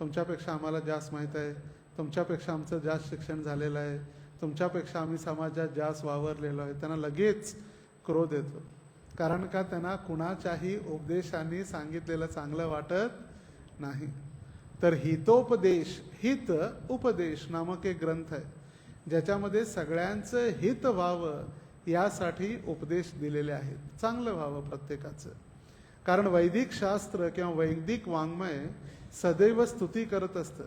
तुमच्यापेक्षा आम्हाला जास्त माहीत आहे, तुमच्यापेक्षा आमचं जास्त शिक्षण झालेलं आहे, तुमच्यापेक्षा आम्ही समाजात जास्त वावरलेलो आहे, त्यांना लगेच क्रोध येतो. कारण का, त्यांना कुणाच्याही उपदेशांनी सांगितलेलं चांगलं वाटत नाही. तर हितोपदेश, हित उपदेश नामक एक ग्रंथ आहे, ज्याच्यामध्ये सगळ्यांचं हित व्हावं यासाठी उपदेश दिलेले आहेत, चांगलं व्हावं प्रत्येकाचं. कारण वैदिक शास्त्र किंवा वैदिक वाङ्मय सदैव स्तुती करत असतं.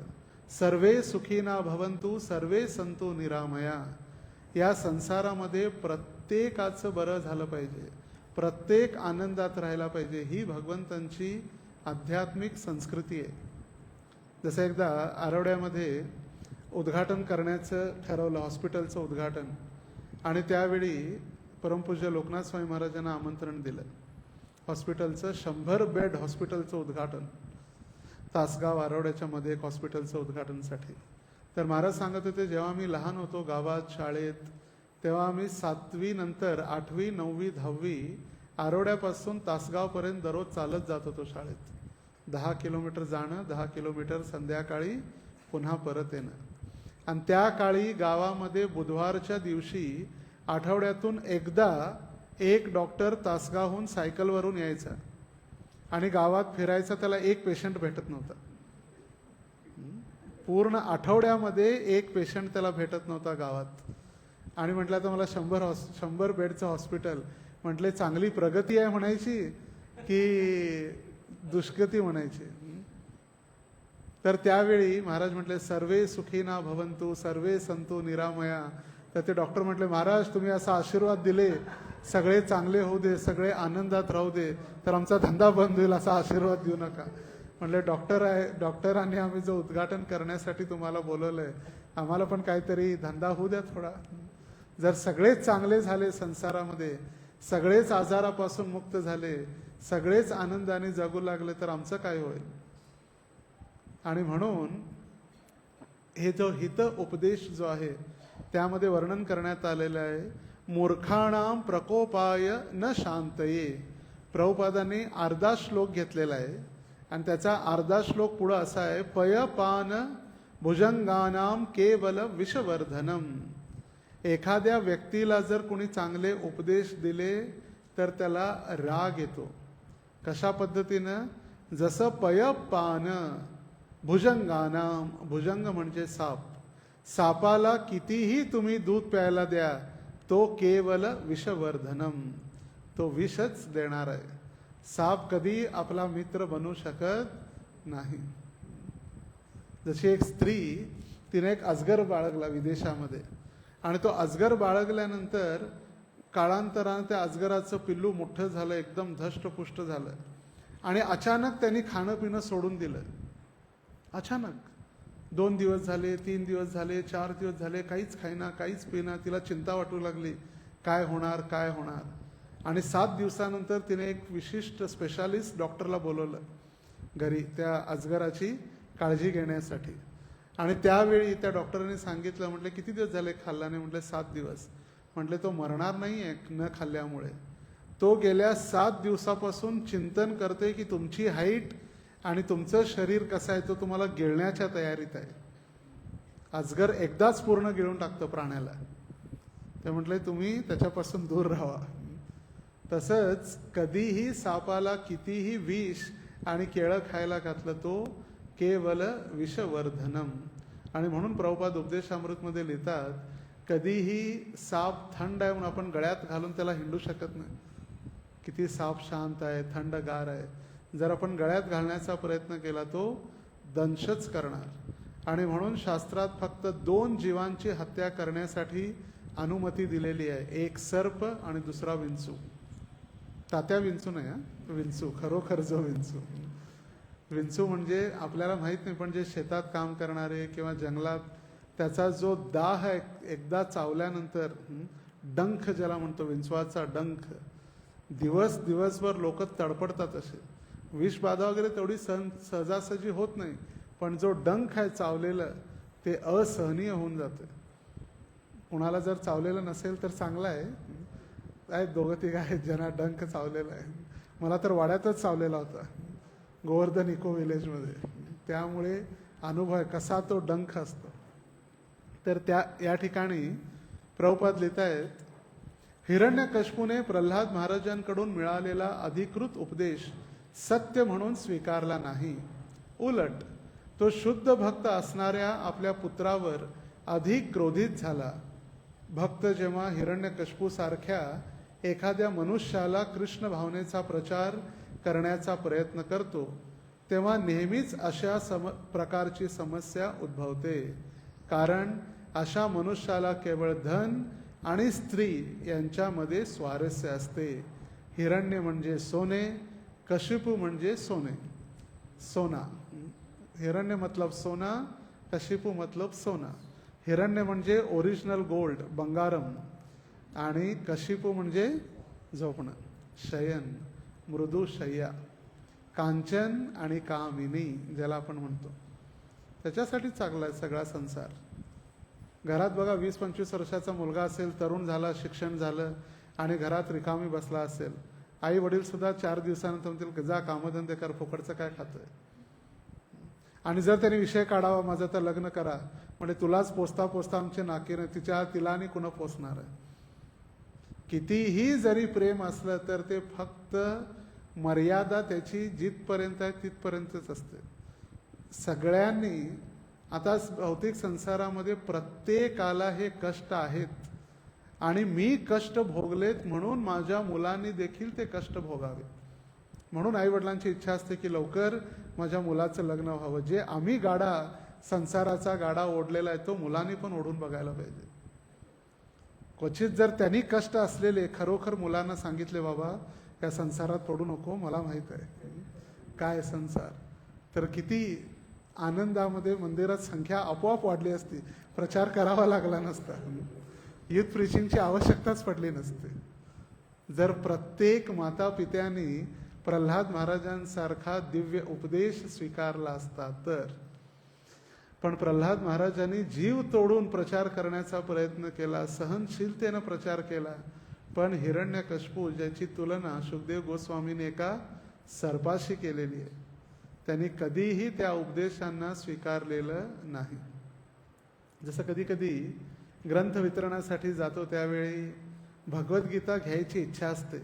सर्वे सुखीना भवंतु सर्वे संतु निरामया. या संसारामध्ये प्रत्येकाचं बरं झालं पाहिजे, प्रत्येक आनंदात राहायला पाहिजे, ही भगवंतांची आध्यात्मिक संस्कृती आहे. जसं एकदा आरवड्यामध्ये उद्घाटन करण्याचं ठरवलं, हॉस्पिटलचं उद्घाटन, आणि त्यावेळी परमपूज्य लोकनाथ स्वामी महाराजांना आमंत्रण दिलं. हॉस्पिटलचं 100 बेड हॉस्पिटलचं उद्घाटन, तासगाव आरवड्याच्या मध्ये एक हॉस्पिटलचं उद्घाटनसाठी. तर महाराज सांगत होते, जेव्हा मी लहान होतो गावात शाळेत, तेव्हा आम्ही 7वी नंतर 8वी 9वी 10वी आरवड्यापासून तासगावपर्यंत दररोज चालत जात होतो शाळेत. 10 किलोमीटर जाणं, 10 किलोमीटर संध्याकाळी पुन्हा परत येणं. आणि त्या काळी गावामध्ये बुधवारच्या दिवशी आठवड्यातून एकदा एक डॉक्टर तासगावहून सायकलवरून यायचा आणि गावात फिरायचा, त्याला एक पेशंट भेटत नव्हता. पूर्ण आठवड्यामध्ये एक पेशंट त्याला भेटत नव्हता गावात. आणि म्हटलं तर मला 100 बेडचं हॉस्पिटल, म्हटले चांगली प्रगती आहे म्हणायची की दुष्गती म्हणायची. तर त्यावेळी महाराज म्हटले सर्वे सुखीना भवंतु सर्वे संतु निरामया. तर ते डॉक्टर म्हटले, महाराज तुम्ही असा आशीर्वाद दिले, सगळे चांगले होऊ दे, सगळे आनंदात राहू दे, तर आमचा धंदा बंद होईल, असा आशीर्वाद देऊ नका. म्हणले डॉक्टर आहे, डॉक्टरांनी आम्ही जो उद्घाटन करण्यासाठी तुम्हाला बोलवलंय, आम्हाला पण काहीतरी धंदा होऊ द्या थोडा. जर सगळेच चांगले झाले संसारामध्ये, सगळेच आजारापासून मुक्त झाले, सगळेच आनंदाने जगू लागले, तर आमचं काय होईल. आणि म्हणून हे जो हित उपदेश जो आहे त्यामध्ये वर्णन करण्यात आलेलं आहे, मूर्खाणाम प्रकोपाय न शांतये. प्रभुपादांनी अर्धा श्लोक घेतलेला आहे आणि त्याचा अर्धा श्लोक पुढं असा आहे, पयपान भुजंगानाम केवल विषवर्धनम. एखाद्या व्यक्तीला जर कोणी चांगले उपदेश दिले तर त्याला राग येतो. कशा पद्धतीनं, जसं पयपान भुजंगानाम, भुजंग म्हणजे साप, सापाला कितीही तुम्ही दूध प्यायला द्या तो केवल विषवर्धनम, तो विषच देणार आहे. साप कधी आपला मित्र बनू शकत नाही. जशी एक स्त्री, तिने एक अजगर बाळगला विदेशामध्ये आणि तो अजगर बाळगल्यानंतर काळांतराने त्या अजगराचं पिल्लू मोठं झालं, एकदम धष्टपुष्ट झालं आणि अचानक त्यांनी खाणं पिणं सोडून दिलं. अचानक 2 दिवस झाले, 3 दिवस झाले, 4 दिवस झाले, काहीच खाईना, काहीच पिना. तिला चिंता वाटू लागली, काय होणार काय होणार. आणि 7 दिवसानंतर तिने एक विशिष्ट स्पेशालिस्ट डॉक्टरला बोलवलं घरी त्या अजगराची काळजी घेण्यासाठी. आणि त्यावेळी त्या डॉक्टरांनी सांगितलं, म्हटलं किती दिवस झाले खाल्ला नाही. म्हटलं 7 दिवस. म्हटले तो मरणार नाही आहे न खाल्ल्यामुळे. तो गेल्या 7 दिवसापासून चिंतन करते की तुमची हाईट आणि तुमचं शरीर कसं आहे, तो तुम्हाला गिळण्याच्या तयारीत आहे. अजगर एकदाच पूर्ण गिळून टाकतं प्राण्याला. ते म्हटले तुम्ही त्याच्यापासून दूर राहा. तसंच कधीही सापाला कितीही विष आणि केळं खायला घातलं तो केवल विषवर्धनम. आणि म्हणून प्रभुपाद उपदेशामृतमध्ये लिहितात, कधीही साप थंड आहे म्हणून आपण गळ्यात घालून त्याला हिंडू शकत नाही. किती साप शांत आहे, थंडगार आहे. जर आपण गळ्यात घालण्याचा प्रयत्न केला तो दंशच करणार. आणि म्हणून शास्त्रात फक्त 2 जीवांची हत्या करण्यासाठी अनुमती दिलेली आहे, एक सर्प आणि दुसरा विंचू. तात्या विंचू नाही, विंचू, खरोखर जो विंचू. विंचू म्हणजे आपल्याला माहित नाही, पण जे शेतात काम करणारे किंवा जंगलात, त्याचा जो दाह आहे एकदा चावल्यानंतर, डंख ज्याला म्हणतो, विंचवाचा डंख, दिवसभर लोक तडपडतात. असे विषबाधा वगैरे तेवढी सहजासहजी होत नाही, पण जो डंख आहे चावलेलं ते असहनीय होऊन जाते. कुणाला जर चावलेलं नसेल तर चांगलं आहे. आहेत 2-3 आहेत ज्यांना डंख चावलेला आहे. मला तर वाड्यातच चावलेला होता, गोवर्धन इको विलेजमध्ये. त्यामुळे अनुभव आहे कसा तो डंख असतो. तर या ठिकाणी प्रभुपाद लिहित आहेत, हिरण्यकश्यपूने प्रल्हाद महाराजांकडून मिळालेला अधिकृत उपदेश सत्य म्हणून स्वीकारला नाही. उलट तो शुद्ध भक्त असणाऱ्या आपल्या पुत्रावर अधिक क्रोधित झाला. भक्त जेव्हा हिरण्यकश्यपू सारख्या एखाद्या मनुष्याला कृष्ण भावनेचा प्रचार करण्याचा प्रयत्न करतो तेव्हा नेहमीच अशा प्रकारची समस्या उद्भवते. कारण अशा मनुष्याला केवळ धन आणि स्त्री यांच्यामध्ये स्वारस्य असते. हिरण्य म्हणजे सोने, कशिपू म्हणजे सोने, सोना. हिरण्य मतलब सोना, कशिपू मतलब सोना. हिरण्य म्हणजे ओरिजिनल गोल्ड, बंगारम, आणि कशिपू म्हणजे झोपणं, शयन, मृदू शय्या, कांचन आणि कामिनी ज्याला आपण म्हणतो. त्याच्यासाठी चांगला आहे सगळा संसार. घरात बघा 20-25 वर्षाचा मुलगा असेल, तरुण झाला, शिक्षण झालं आणि घरात रिकामी बसला असेल, आई वडील सुद्धा 4 दिवसानंतर म्हणतील जा कामधंदे कर, फुकटचं काय खातोय. आणि जर त्यांनी विषय काढावा माझं तर लग्न करा, म्हणजे तुलाच पोचता पोचता आमचे नाकी नाही, तिला आणि कुणा पोचणार आहे. कितीही जरी प्रेम असलं तर ते फक्त मर्यादा त्याची जिथपर्यंत आहे तिथपर्यंतच असते. सगळ्यांनी आता भौतिक संसारामध्ये प्रत्येकाला हे कष्ट आहेत आणि मी कष्ट भोगलेत म्हणून माझ्या मुलांनी देखील ते कष्ट भोगावे. म्हणून आईवडिलांची इच्छा असते की लवकर माझ्या मुलाचं लग्न व्हावं. जे आम्ही गाडा, संसाराचा गाडा ओढलेला आहे तो मुलांनी पण ओढून बघायला पाहिजे. क्वचित जर त्यांनी कष्ट असलेले खरोखर मुलांना सांगितले, बाबा या संसारात पडू नको, मला माहित आहे काय संसार, तर किती आनंदामध्ये मंदिरात संख्या आपोआप वाढली असती, प्रचार करावा लागला नसता, युथ प्रीचिंगची आवश्यकताच पडली नसते. जर प्रत्येक माता पित्यांनी प्रल्हाद महाराजांसारखा दिव्य उपदेश स्वीकारला असता तर. पण प्रल्हाद महाराजांनी जीव तोडून प्रचार करण्याचा प्रयत्न केला, सहनशीलतेनं प्रचार केला. पण हिरण्यकश्यपू, ज्याची तुलना सुखदेव गोस्वामीने एका सर्पाशी केलेली आहे, त्यांनी कधीही त्या उपदेशांना स्वीकारलेलं नाही. जसं कधी कधी ग्रंथ वितरणासाठी जातो त्यावेळी भगवद्गीता घ्यायची इच्छा असते.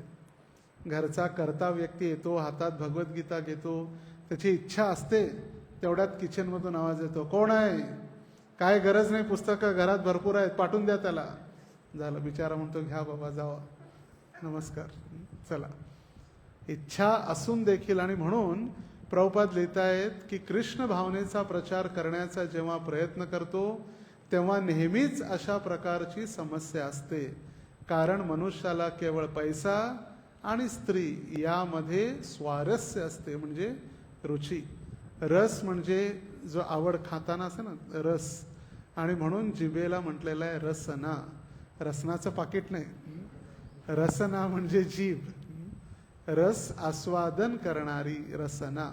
घरचा कर्ता व्यक्ती येतो, हातात भगवद्गीता घेतो, त्याची इच्छा असते. तेवढ्यात किचनमधून आवाज येतो, कोण आहे? काय गरज नाही, पुस्तकं घरात भरपूर आहेत, पाठवून द्या त्याला. झालं, बिचारा म्हणतो घ्या बाबा जावा, नमस्कार, चला. इच्छा असून देखील. आणि म्हणून प्रभुपाद लिहितायत की कृष्ण भावनेचा प्रचार करण्याचा जेव्हा प्रयत्न करतो तेव्हा नेहमीच अशा प्रकारची समस्या असते. कारण मनुष्याला केवळ पैसा आणि स्त्री यामध्ये स्वारस्य असते, म्हणजे रुची. रस म्हणजे जो आवड खाताना असते ना, रस. आणि म्हणून जिभेला म्हटलेलं आहे रसना. रसनाचं पाकिट नाही, रसना म्हणजे जीभ. रस आस्वादन करणारी रसना.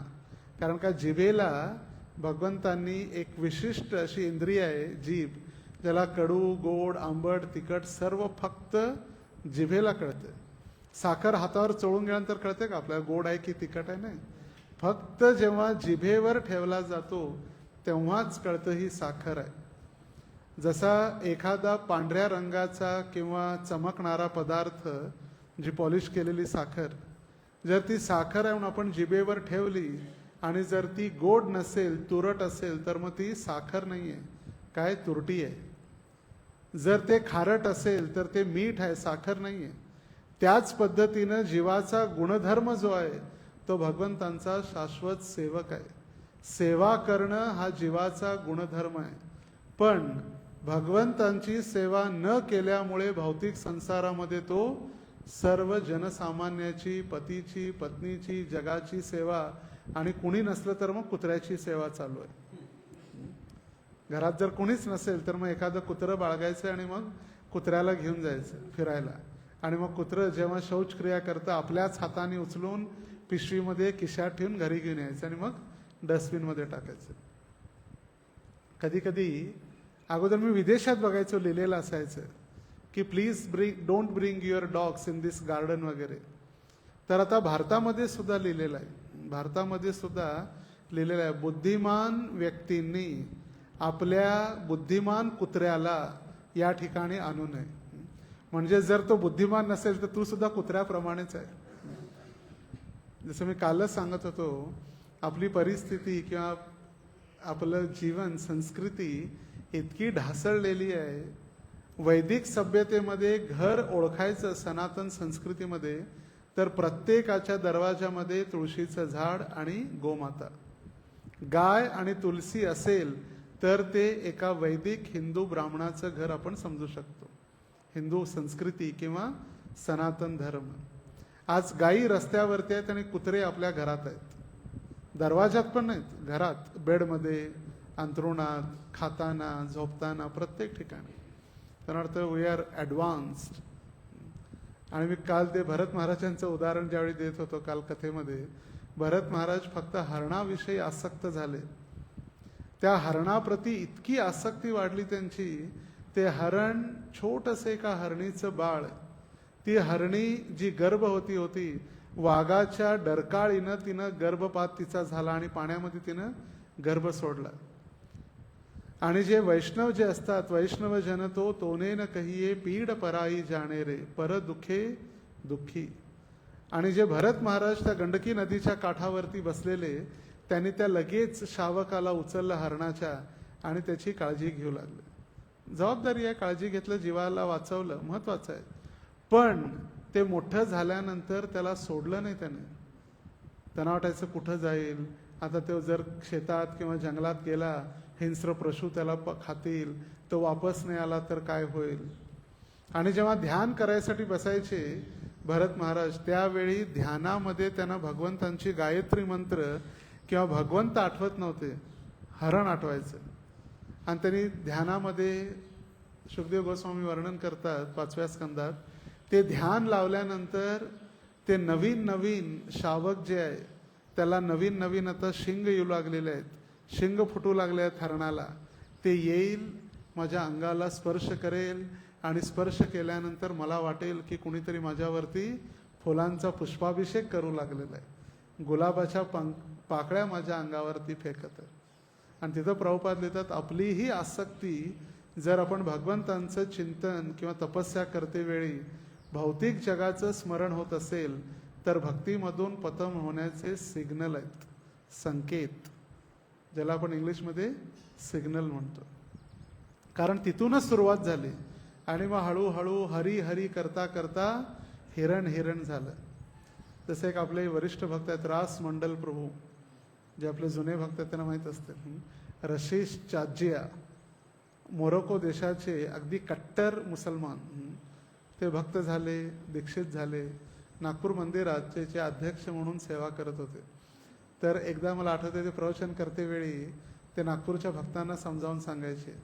कारण का जिभेला भगवंतांनी एक विशिष्ट अशी इंद्रिय आहे जीभ, ज्याला कडू, गोड, आंबट, तिखट सर्व फक्त जिभेला कळते. साखर हातावर चोळून गेल्यानंतर कळते का आपल्याला गोड आहे की तिखट आहे? नाही, फक्त जेव्हा जिभेवर ठेवला जातो तेव्हाच कळतं ही साखर आहे. जसा एखादा पांढऱ्या रंगाचा किंवा चमकणारा पदार्थ, जी पॉलिश केलेली साखर, जर ती साखर आहे म्हणून आपण जिभेवर ठेवली आणि जर ती गोड नसेल, तुरट असेल, तर मग ती साखर नाही आहे, काय तुरटी आहे. जर ते खारट असेल तर ते मीठ आहे, साखर नाही आहे. त्याच पद्धतीनं जीवाचा गुणधर्म जो आहे तो भगवंतांचा शाश्वत सेवक आहे. सेवा करणं हा जीवाचा गुणधर्म आहे. पण भगवंतांची सेवा न केल्यामुळे भौतिक संसारामध्ये तो सर्व जनसामान्याची, पतीची, पत्नीची, जगाची सेवा, आणि कुणी नसलं तर मग कुत्र्याची सेवा चालू आहे. घरात जर कुणीच नसेल तर मग एखादं कुत्रं बाळगायचं आणि मग कुत्र्याला घेऊन जायचं फिरायला. आणि मग कुत्रं जेव्हा शौचक्रिया करतं आपल्याच हाताने उचलून पिशवीमध्ये खिशात ठेवून घरी घेऊन यायचं आणि मग डस्टबिनमध्ये टाकायचं. कधी कधी अगोदर मी विदेशात बघायचो, लिहिलेलं असायचं की please don't bring your dogs in this garden वगैरे. तर आता भारतामध्ये सुद्धा लिहिलेलं आहे, भारतामध्ये सुद्धा लिहिलेलं आहे, बुद्धिमान व्यक्तींनी आपल्या बुद्धिमान कुत्र्याला या ठिकाणी आणू नये. म्हणजे जर तो बुद्धिमान नसेल तर तू सुद्धा कुत्र्याप्रमाणेच आहे. जसं मी कालच सांगत होतो, आपली परिस्थिती किंवा आपलं जीवन, संस्कृती इतकी ढासळलेली आहे. वैदिक सभ्यतेमध्ये घर ओळखायचं सनातन संस्कृतीमध्ये तर प्रत्येकाच्या दरवाजामध्ये तुळशीचं झाड आणि गोमाता, गाय आणि तुलसी असेल तर ते एका वैदिक हिंदू ब्राह्मणाचं घर आपण समजू शकतो. हिंदू संस्कृती किंवा सनातन धर्म. आज गायी रस्त्यावरती आहेत आणि कुत्रे आपल्या घरात आहेत. दरवाजात पण नाहीत, घरात, बेडमध्ये, अंथरुणात, खाताना, झोपताना, प्रत्येक ठिकाणी. तर अर्थ वी आर ॲडव्हान्स्ड. आणि मी काल ते भरत महाराजांचं उदाहरण ज्यावेळी देत होतो काल कथेमध्ये, भरत महाराज फक्त हरणाविषयी आसक्त झाले. त्या हरणाप्रती इतकी आसक्ती वाढली त्यांची, ते हरण छोटंसं एका हरणीचं बाळ, ती हरणी जी गर्भवती होती, वाघाच्या डरकाळीनं तिनं गर्भपात तिचा झाला आणि पाण्यामध्ये तिनं गर्भ सोडला. आणि जे वैष्णव जे असतात, वैष्णव जन तो तोने न कहिये पीड पराई जाणे रे, पर दुखे दुःखी. आणि जे भरत महाराज त्या गंडकी नदीच्या काठावरती बसलेले, त्यांनी त्या लगेच शावकाला उचललं हरणाच्या आणि त्याची काळजी घेऊ लागले. जबाबदारी आहे, काळजी घेतलं, जीवाला वाचवलं, महत्वाचं आहे. पण ते मोठं झाल्यानंतर त्याला सोडलं नाही त्याने. त्यांना वाटायचं कुठं जाईल आता, तो जर शेतात किंवा जंगलात गेला, हिंस्र पशु त्याला खातील, तो वापस नाही आला तर काय होईल. आणि जेव्हा ध्यान करायसाठी बसायचे भरत महाराज, त्यावेळी ध्यानामध्ये त्यांना भगवंतांची गायत्री मंत्र किंवा भगवंत आठवत नव्हते, हरण आठवायचं. आणि त्यांनी ध्यानामध्ये शुकदेव गोस्वामी वर्णन करतात 5व्या स्कंदात, ते ध्यान लावल्यानंतर ते नवीन नवीन शावक जे आहे त्याला नवीन नवीन आता शिंग येऊ लागलेले आहेत, शिंग फुटू लागले आहेत हरणाला. ते येईल, माझ्या अंगाला स्पर्श करेल आणि स्पर्श केल्यानंतर मला वाटेल की कुणीतरी माझ्यावरती फुलांचा पुष्पाभिषेक करू लागलेला आहे, गुलाबाच्या पाकळ्या माझ्या अंगावरती फेकत आहे. आणि तिथं प्रभुपाद लिहितात, आपली ही आसक्ती जर आपण भगवंतांचं चिंतन किंवा तपस्या करते वेळी भौतिक जगाचं स्मरण होत असेल तर भक्तीमधून पतन होण्याचे सिग्नल आहेत, संकेत, ज्याला आपण इंग्लिशमध्ये सिग्नल म्हणतो. कारण तिथूनच सुरुवात झाली आणि मग हळूहळू हरी हरी करता करता हिरण हिरण झालं. जसे एक आपले वरिष्ठ भक्त आहेत रास मंडल प्रभू, जे आपले जुने भक्त आहेत त्यांना माहीत असते, रशीश चाजिया, मोरोको देशाचे अगदी कट्टर मुसलमान, ते भक्त झाले, दीक्षित झाले, नागपूर मंदिरात जे अध्यक्ष म्हणून सेवा करत होते. तर एकदा मला आठवते, ते प्रवचन करते वेळी ते नागपूरच्या भक्तांना समजावून सांगायचे,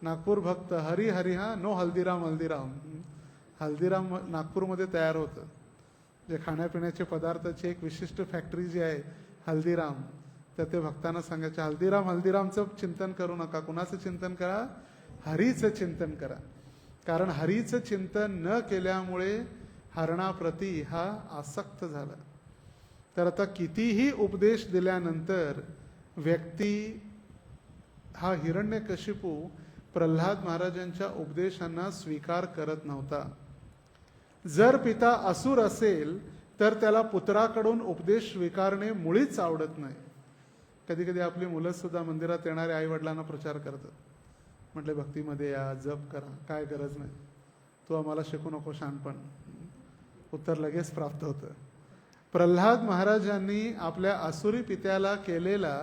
नागपूर भक्त हरी हरी, हा नो हल्दीराम हल्दीराम. हल्दीराम नागपूरमध्ये तयार होतं, जे खाण्यापिण्याचे पदार्थाची एक विशिष्ट फॅक्टरी जी आहे हल्दीराम. तर ते भक्तांना सांगायचे, हल्दीराम हल्दीरामचं चिंतन करू नका, कुणाचं चिंतन करा, हरीचं चिंतन करा. कारण हरीचं चिंतन न केल्यामुळे हरणाप्रती हा आसक्त झाला. तर आता कितीही उपदेश दिल्यानंतर व्यक्ती हा हिरण्यकशिपू प्रल्हाद महाराजांच्या उपदेशांना स्वीकार करत नव्हता. जर पिता असुर असेल तर त्याला पुत्राकडून उपदेश स्वीकारणे मुळीच आवडत नाही. कधी कधी आपली मुलं सुद्धा मंदिरात येणारे आई वडिलांना प्रचार करतात, म्हटले भक्तीमध्ये या, जप करा, काय गरज नाही, तू आम्हाला शिकू नको शहाणपण. उत्तर लगेच प्राप्त होतं. प्रल्हाद महाराजांनी आपल्या आसुरी पित्याला केलेला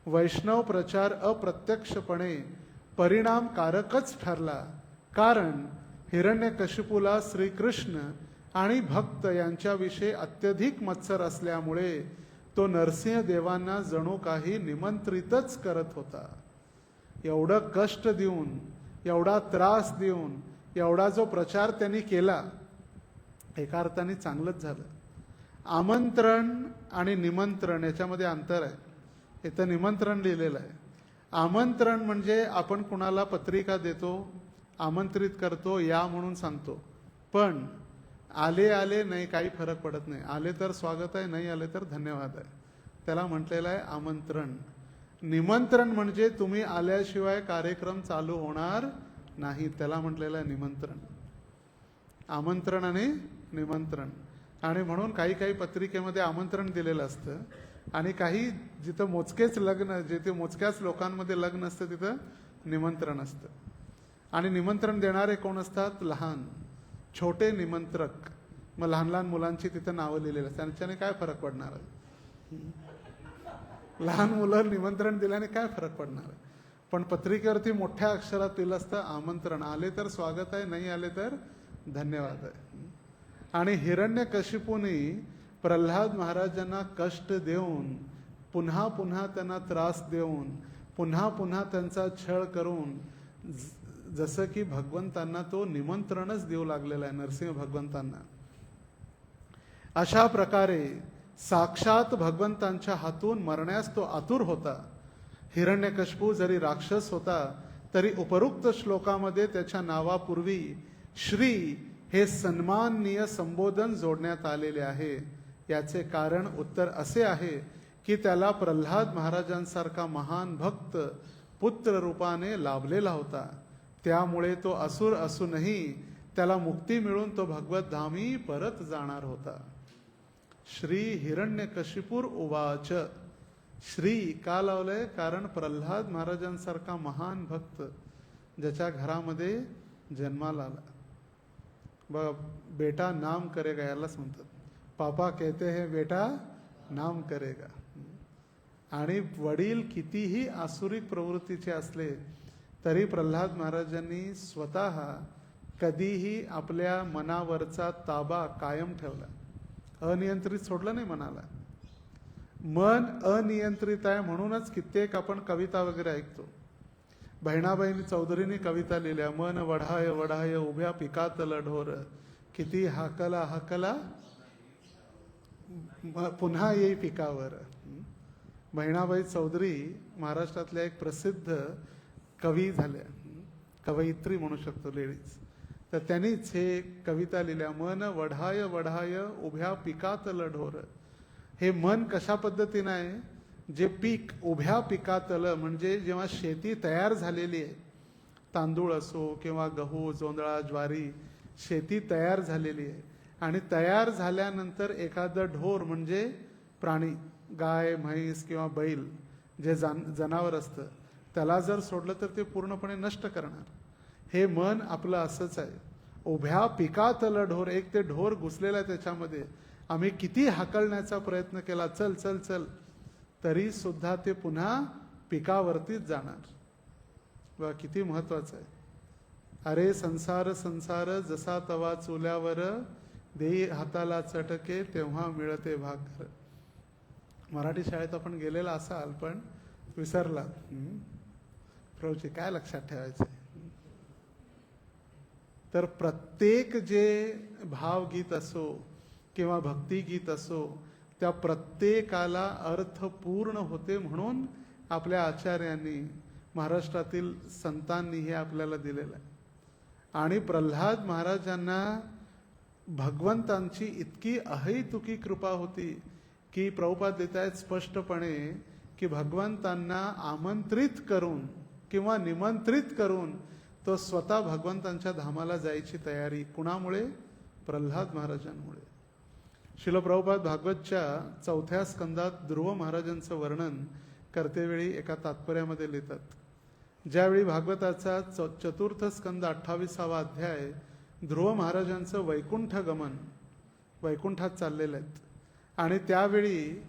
वैष्णव प्रचार अप्रत्यक्षपणे परिणामकारकच ठरला. कारण हिरण्यकशिपूला श्रीकृष्ण आणि भक्त यांच्याविषयी अत्यधिक मत्सर असल्यामुळे तो नरसिंह देवांना जणू काही निमंत्रितच करत होता. एवढं कष्ट देऊन, एवढा त्रास देऊन, एवढा जो प्रचार त्यांनी केला, एका अर्थाने चांगलंच झालं. आमंत्रण आणि निमंत्रण याच्यामध्ये अंतर आहे. इथं निमंत्रण लिहिलेलं आहे. आमंत्रण म्हणजे आपण कुणाला पत्रिका देतो, आमंत्रित करतो, या म्हणून सांगतो. पण आले आले नाही, काही फरक पडत नाही. आले तर स्वागत आहे, नाही आले तर धन्यवाद आहे. त्याला म्हटलेलं आहे आमंत्रण. निमंत्रण म्हणजे तुम्ही आल्याशिवाय कार्यक्रम चालू होणार नाही, त्याला म्हटलेलं आहे निमंत्रण. आमंत्रण आणि निमंत्रण. आणि म्हणून काही काही पत्रिकेमध्ये आमंत्रण दिलेलं असतं आणि काही जिथं मोजकेच लग्न, जिथे मोजक्याच लोकांमध्ये लग्न असतं तिथं निमंत्रण असतं. आणि निमंत्रण देणारे कोण असतात? लहान छोटे निमंत्रक. मग लहान लहान मुलांची तिथं नावं लिहिलेली असतात. त्यांच्याने काय फरक पडणार आहे? लहान मुलं निमंत्रण दिल्याने काय फरक पडणार आहे? पण पत्रिकेवरती मोठ्या अक्षरात लिहिलं असतं आमंत्रण. आले तर स्वागत आहे, नाही आले तर धन्यवाद आहे. आणि हिरण्यकशिपूने प्रल्हाद महाराजांना कष्ट देऊन, पुन्हा पुन्हा त्यांना त्रास देऊन, पुन्हा पुन्हा त्यांचा छळ करून, जसं की भगवंतांना तो निमंत्रणच देऊ लागलेला आहे, नरसिंह भगवंतांना. अशा प्रकारे साक्षात भगवंतांच्या हातून मरण्यास तो आतुर होता. हिरण्यकशिपू जरी राक्षस होता तरी उपरोक्त श्लोकामध्ये त्याच्या नावापूर्वी श्री हे सन्माननीय संबोधन जोडण्यात आलेले आहे. याचे कारण उत्तर असे आहे की त्याला प्रल्हाद महाराजांसारखा महान भक्त पुत्र रूपाने लाभलेला होता. त्यामुळे तो असुर असूनही त्याला मुक्ती मिळून तो भगवत धामी परत जाणार होता. श्री हिरण्यकशिपूर उवाच. श्री का लावलंय? कारण प्रल्हाद महाराजांसारखा महान भक्त ज्याच्या घरामध्ये जन्माला आला. बघा, बेटा नाम करेगा यालाच म्हणतात. पापा कहते हैं बेटा नाम करेगा. आणि वडील कितीही आसुरिक प्रवृत्तीचे असले तरी प्रल्हाद महाराजांनी स्वतः कधीही आपल्या मनावरचा ताबा कायम ठेवला, अनियंत्रित सोडलं नाही मनाला. मन अनियंत्रित आहे म्हणूनच कित्येक आपण कविता वगैरे ऐकतो. बहिणाबाई चौधरींनी कविता लिहिल्या, मन वढाय वढाय उभ्या पिकातल ढोर, किती हाकला हाकला पुन्हा येई पिकावर. बहिणाबाई चौधरी महाराष्ट्रातल्या एक प्रसिद्ध कवी झाल्या, कवयित्री म्हणू शकतो लेडीज. तर त्यांनीच हे कविता लिहिल्या, मन वढाय वढाय उभ्या पिकातल ढोर. हे मन कशा पद्धतीनं आहे, जे पीक उभ्या पिकातलं म्हणजे जेव्हा शेती तयार झालेली आहे, तांदूळ असो किंवा गहू जोंधळा ज्वारी, शेती तयार झालेली आहे आणि तयार झाल्यानंतर एखादं ढोर म्हणजे प्राणी, गाय म्हैस किंवा बैल जे जनावर असतं, त्याला जर सोडलं तर ते पूर्णपणे नष्ट करणार. हे मन आपलं असंच आहे, उभ्या पिकातलं ढोर. एक ते ढोर घुसलेलं आहे त्याच्यामध्ये, आम्ही किती हाकलण्याचा प्रयत्न केला, चल चल चल, तरी सुद्धा ते पुन्हा पिकावरतीच जाणार. बघा किती महत्वाचं आहे. अरे संसार संसार जसा तवा चुल्यावर, देई हाताला चटके तेव्हा मिळते भाकर. मराठी शाळेत आपण गेलेला असाल पण विसरला. प्रभूची काय लक्षात ठेवायचं. तर प्रत्येक जे भावगीत असो किंवा भक्तिगीत असो, त्या प्रत्येकाला अर्थपूर्ण होते म्हणून आपल्या आचार्यांनी, महाराष्ट्रातील संतांनी हे आपल्याला दिलेलं आहे. आणि प्रल्हाद महाराजांना भगवंतांची इतकी अहेतुकी कृपा होती की प्रभुपाद देत आहेत स्पष्टपणे की भगवंतांना आमंत्रित करून किंवा निमंत्रित करून तो स्वतः भगवंतांच्या धामाला जायची तयारी. कुणामुळे? प्रल्हाद महाराजांमुळे. श्रील प्रभुपाद भागवतच्या 4थ्या स्कंदात ध्रुव महाराजांचं वर्णन करतेवेळी एका तात्पर्यामध्ये लिहितात, ज्यावेळी भागवताचा 4th स्कंद 28वा अध्याय, ध्रुव महाराजांचं वैकुंठ गमन, वैकुंठात चाललेलं आहेत आणि त्यावेळी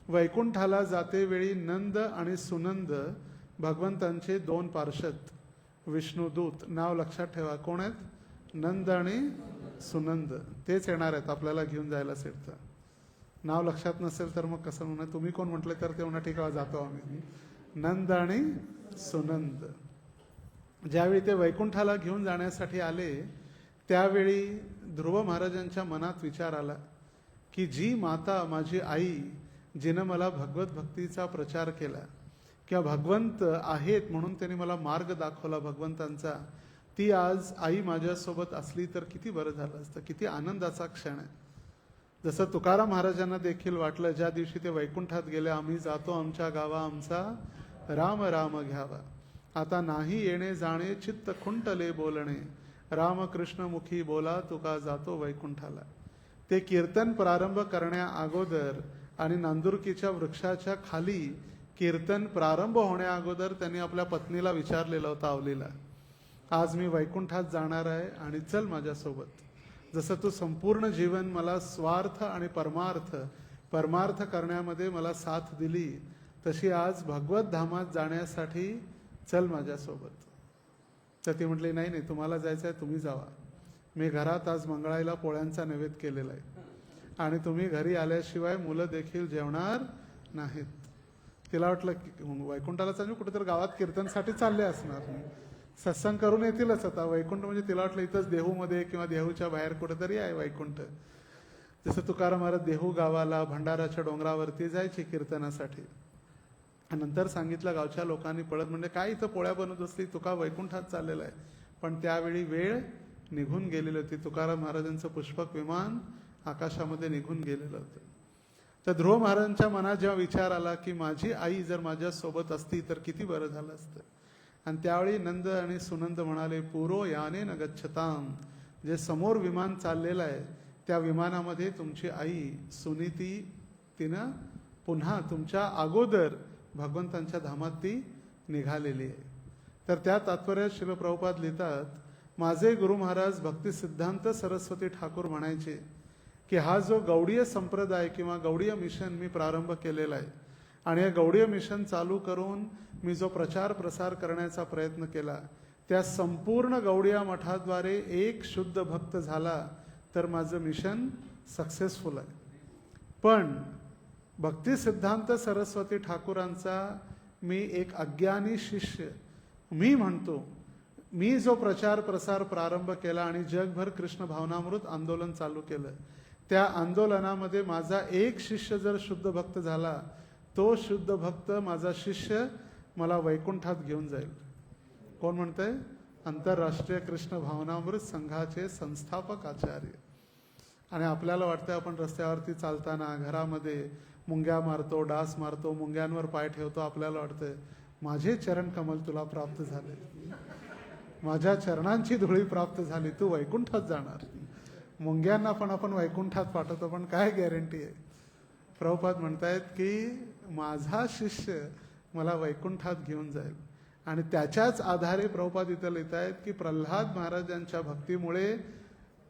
वैकुंठाला जातेवेळी नंद आणि सुनंद भगवंतांचे 2 पार्षद विष्णुदूत, नाव लक्षात ठेवा कोण आहेत, नंद आणि सुनंद, तेच येणार आहेत आपल्याला घेऊन जायला सिद्ध. नाव लक्षात नसेल तर मग कसं म्हणा, तुम्ही कोण म्हटले तर ते म्हणा ठीक आहे जातो आम्ही. नंद आणि सुनंद ज्यावेळी ते वैकुंठाला घेऊन जाण्यासाठी आले, त्यावेळी ध्रुव महाराजांच्या मनात विचार आला की जी माता माझी आई, जिनं मला भगवत भक्तीचा प्रचार केला किंवा भगवंत आहेत म्हणून त्यांनी मला मार्ग दाखवला भगवंतांचा, ती आज आई माझ्यासोबत असली तर किती बरं झालं असतं, किती आनंदाचा क्षण आहे. जसं तुकाराम महाराजांना देखील वाटलं ज्या दिवशी ते वैकुंठात गेले, आम्ही जातो आमच्या गावा आमचा राम राम घ्यावा, आता नाही येणे जाणे चित्त खुंटले बोलणे, राम कृष्ण मुखी बोला तुका जातो वैकुंठाला. ते कीर्तन प्रारंभ करण्या अगोदर आणि नांदुरकीच्या वृक्षाच्या खाली कीर्तन प्रारंभ होण्या अगोदर त्यांनी आपल्या पत्नीला विचारलेलं होतं आवलीला, आज मी वैकुंठात जाणार आहे आणि चल माझ्यासोबत. जसं तू संपूर्ण जीवन मला स्वार्थ आणि परमार्थ करण्यामध्ये मला साथ दिली, तशी आज भगवत धामात जाण्यासाठी चल माझ्यासोबत. तर ती म्हटली नाही नाही तुम्हाला जायचं आहे तुम्ही जावा, मी घरात आज मंगळाईला पोळ्यांचा नैवेद्य केलेला आहे आणि तुम्ही घरी आल्याशिवाय मुलं देखील जेवणार नाहीत. तिला वाटलं की वैकुंठाला चालू कुठेतरी गावात कीर्तनसाठी चालले असणार, सत्संग करून येतीलच. आता वैकुंठ म्हणजे तिला वाटलं इथंच देहूमध्ये किंवा देहूच्या बाहेर कुठेतरी आहे वैकुंठ. जसं तुकाराम महाराज देहू गावाला भंडाराच्या डोंगरावरती जायचे कीर्तनासाठी. नंतर सांगितलं गावच्या लोकांनी पळत, म्हणजे काय इथं पोळ्या बनवत असली, तुका वैकुंठात चाललेला आहे. पण त्यावेळी वेळ निघून गेलेली होती, तुकाराम महाराजांचं पुष्पक विमान आकाशामध्ये निघून गेलेलं होतं. तर ध्रुव महाराजांच्या मनात जेव्हा विचार आला की माझी आई जर माझ्या सोबत असती तर किती बरं झालं असतं. आणि त्यावेळी नंद आणि सुनंद म्हणाले, पुरो याने न गच्छताम, जे समोर विमान चाललेलं आहे त्या विमानामध्ये तुमची आई सुनीती तिनं पुन्हा तुमच्या अगोदर भगवंतांच्या धामात ती निघालेली आहे. तर त्या तात्पर्यात श्रील प्रभुपाद लिहितात, माझे गुरु महाराज भक्ती सिद्धांत सरस्वती ठाकूर म्हणायचे की हा जो गौडीय संप्रदाय किंवा गौडीय मिशन मी प्रारंभ केलेला आहे आणि हे गौडीय मिशन चालू करून मी जो प्रचार प्रसार करण्याचा प्रयत्न केला, त्या संपूर्ण गौडीय मठाद्वारे एक शुद्ध भक्त झाला तर माझं मिशन सक्सेसफुल आहे. पण भक्ती सिद्धांत सरस्वती ठाकूरांचा मी एक अज्ञानी शिष्य, मी म्हणतो, मी जो प्रचार प्रसार प्रारंभ केला आणि जगभर कृष्ण भावनामृत आंदोलन चालू केलं, त्या आंदोलनामध्ये माझा एक शिष्य जर शुद्ध भक्त झाला, तो शुद्ध भक्त माझा शिष्य मला वैकुंठात घेऊन जाईल. कोण म्हणतंय? आंतरराष्ट्रीय कृष्ण भावनामृत संघाचे संस्थापक आचार्य. आणि आपल्याला वाटतं आपण रस्त्यावरती चालताना, घरामध्ये मुंग्या मारतो, डास मारतो, मुंग्यांवर पाय ठेवतो, आपल्याला वाटतं माझे चरण कमल तुला प्राप्त झाले, माझ्या चरणांची धुळी प्राप्त झाली, तू वैकुंठात जाणार. मुंग्यांना पण आपण वैकुंठात पाठवतो, पण काय गॅरंटी आहे? प्रभुपाद म्हणतायत की माझा शिष्य मला वैकुंठात घेऊन जाईल. आणि त्याच्याच आधारे प्रभुपाद इथं लिहित आहेत की प्रल्हाद महाराजांच्या भक्तीमुळे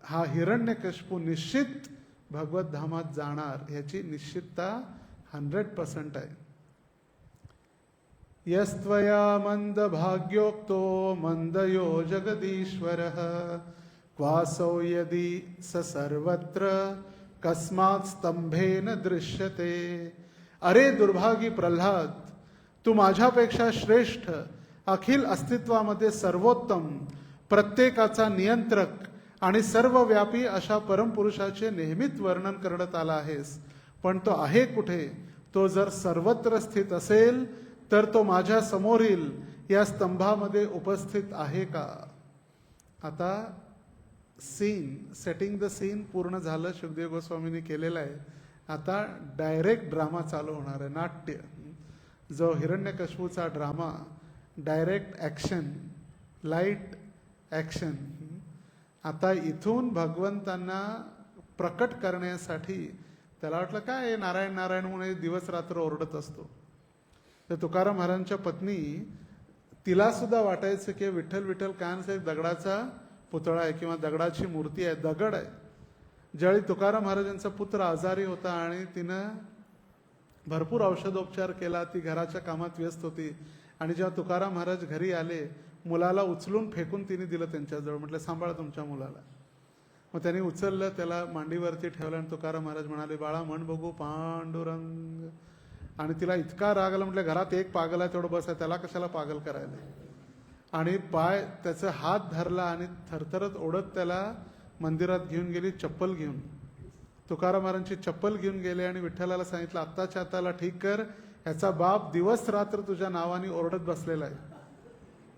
हा हिरण्यकशिपू निश्चित भगवत धामात जाणार, याची निश्चितता 100% आहे. यस्त्वया मंद भाग्योक्तो मंदयो जगदीश्वरः क्वासौ यदि स सर्वत्र कस्मात् स्तंभेन दृश्यते. अरे दुर्भागी प्रल्हाद, तू माझ्यापेक्षा श्रेष्ठ, अखिल अस्तित्वामध्ये सर्वोत्तम, प्रत्येकाचा नियंत्रक आणि सर्वव्यापी अशा परमपुरुषाचे नेहमीच वर्णन करण्यात आला आहेस, पण तो आहे कुठे? तो जर सर्वत्र स्थित असेल तर तो माझ्या समोरील या स्तंभामध्ये उपस्थित आहे का? आता सेटिंग द सीन पूर्ण झालं, शुकदेव गोस्वामींनी केलेलं आहे. आता डायरेक्ट ड्रामा चालू होणार आहे, नाट्य. जो हिरण्यकशिपूचा drama, direct action, light action. आता इथून भगवंतांना प्रकट करण्यासाठी त्याला वाटलं काय नारायण नारायण म्हणून दिवस रात्र ओरडत असतो. तर तुकाराम महाराजांच्या पत्नी, तिला सुद्धा वाटायचं की विठ्ठल विठ्ठल कायमचा एक दगडाचा पुतळा आहे किंवा दगडाची मूर्ती आहे, दगड आहे. ज्यावेळी तुकाराम महाराजांचा पुत्र आजारी होता आणि तिनं भरपूर औषधोपचार केला, ती घराच्या कामात व्यस्त होती, आणि जेव्हा तुकाराम महाराज घरी आले, मुलाला उचलून फेकून तिने दिलं त्यांच्याजवळ, म्हटलं सांभाळा तुमच्या मुलाला. मग त्यांनी उचललं, त्याला मांडीवरती ठेवलं आणि तुकाराम महाराज म्हणाले, बाळा म्हण बघू पांडुरंग. आणि तिला इतका राग आला, म्हटलं घरात एक पागल आहे तेवढं बस आहे, त्याला कशाला पागल करायला. आणि पाय त्याचा हात धरला आणि थरथरत ओढत त्याला मंदिरात घेऊन गेली, चप्पल घेऊन. तुकाराम महाराजांची चप्पल घेऊन गेले आणि विठ्ठलाला सांगितलं, आत्ताच्या आत्ताला ठीक कर, ह्याचा बाप दिवस रात्र तुझ्या नावाने ओरडत बसलेला आहे,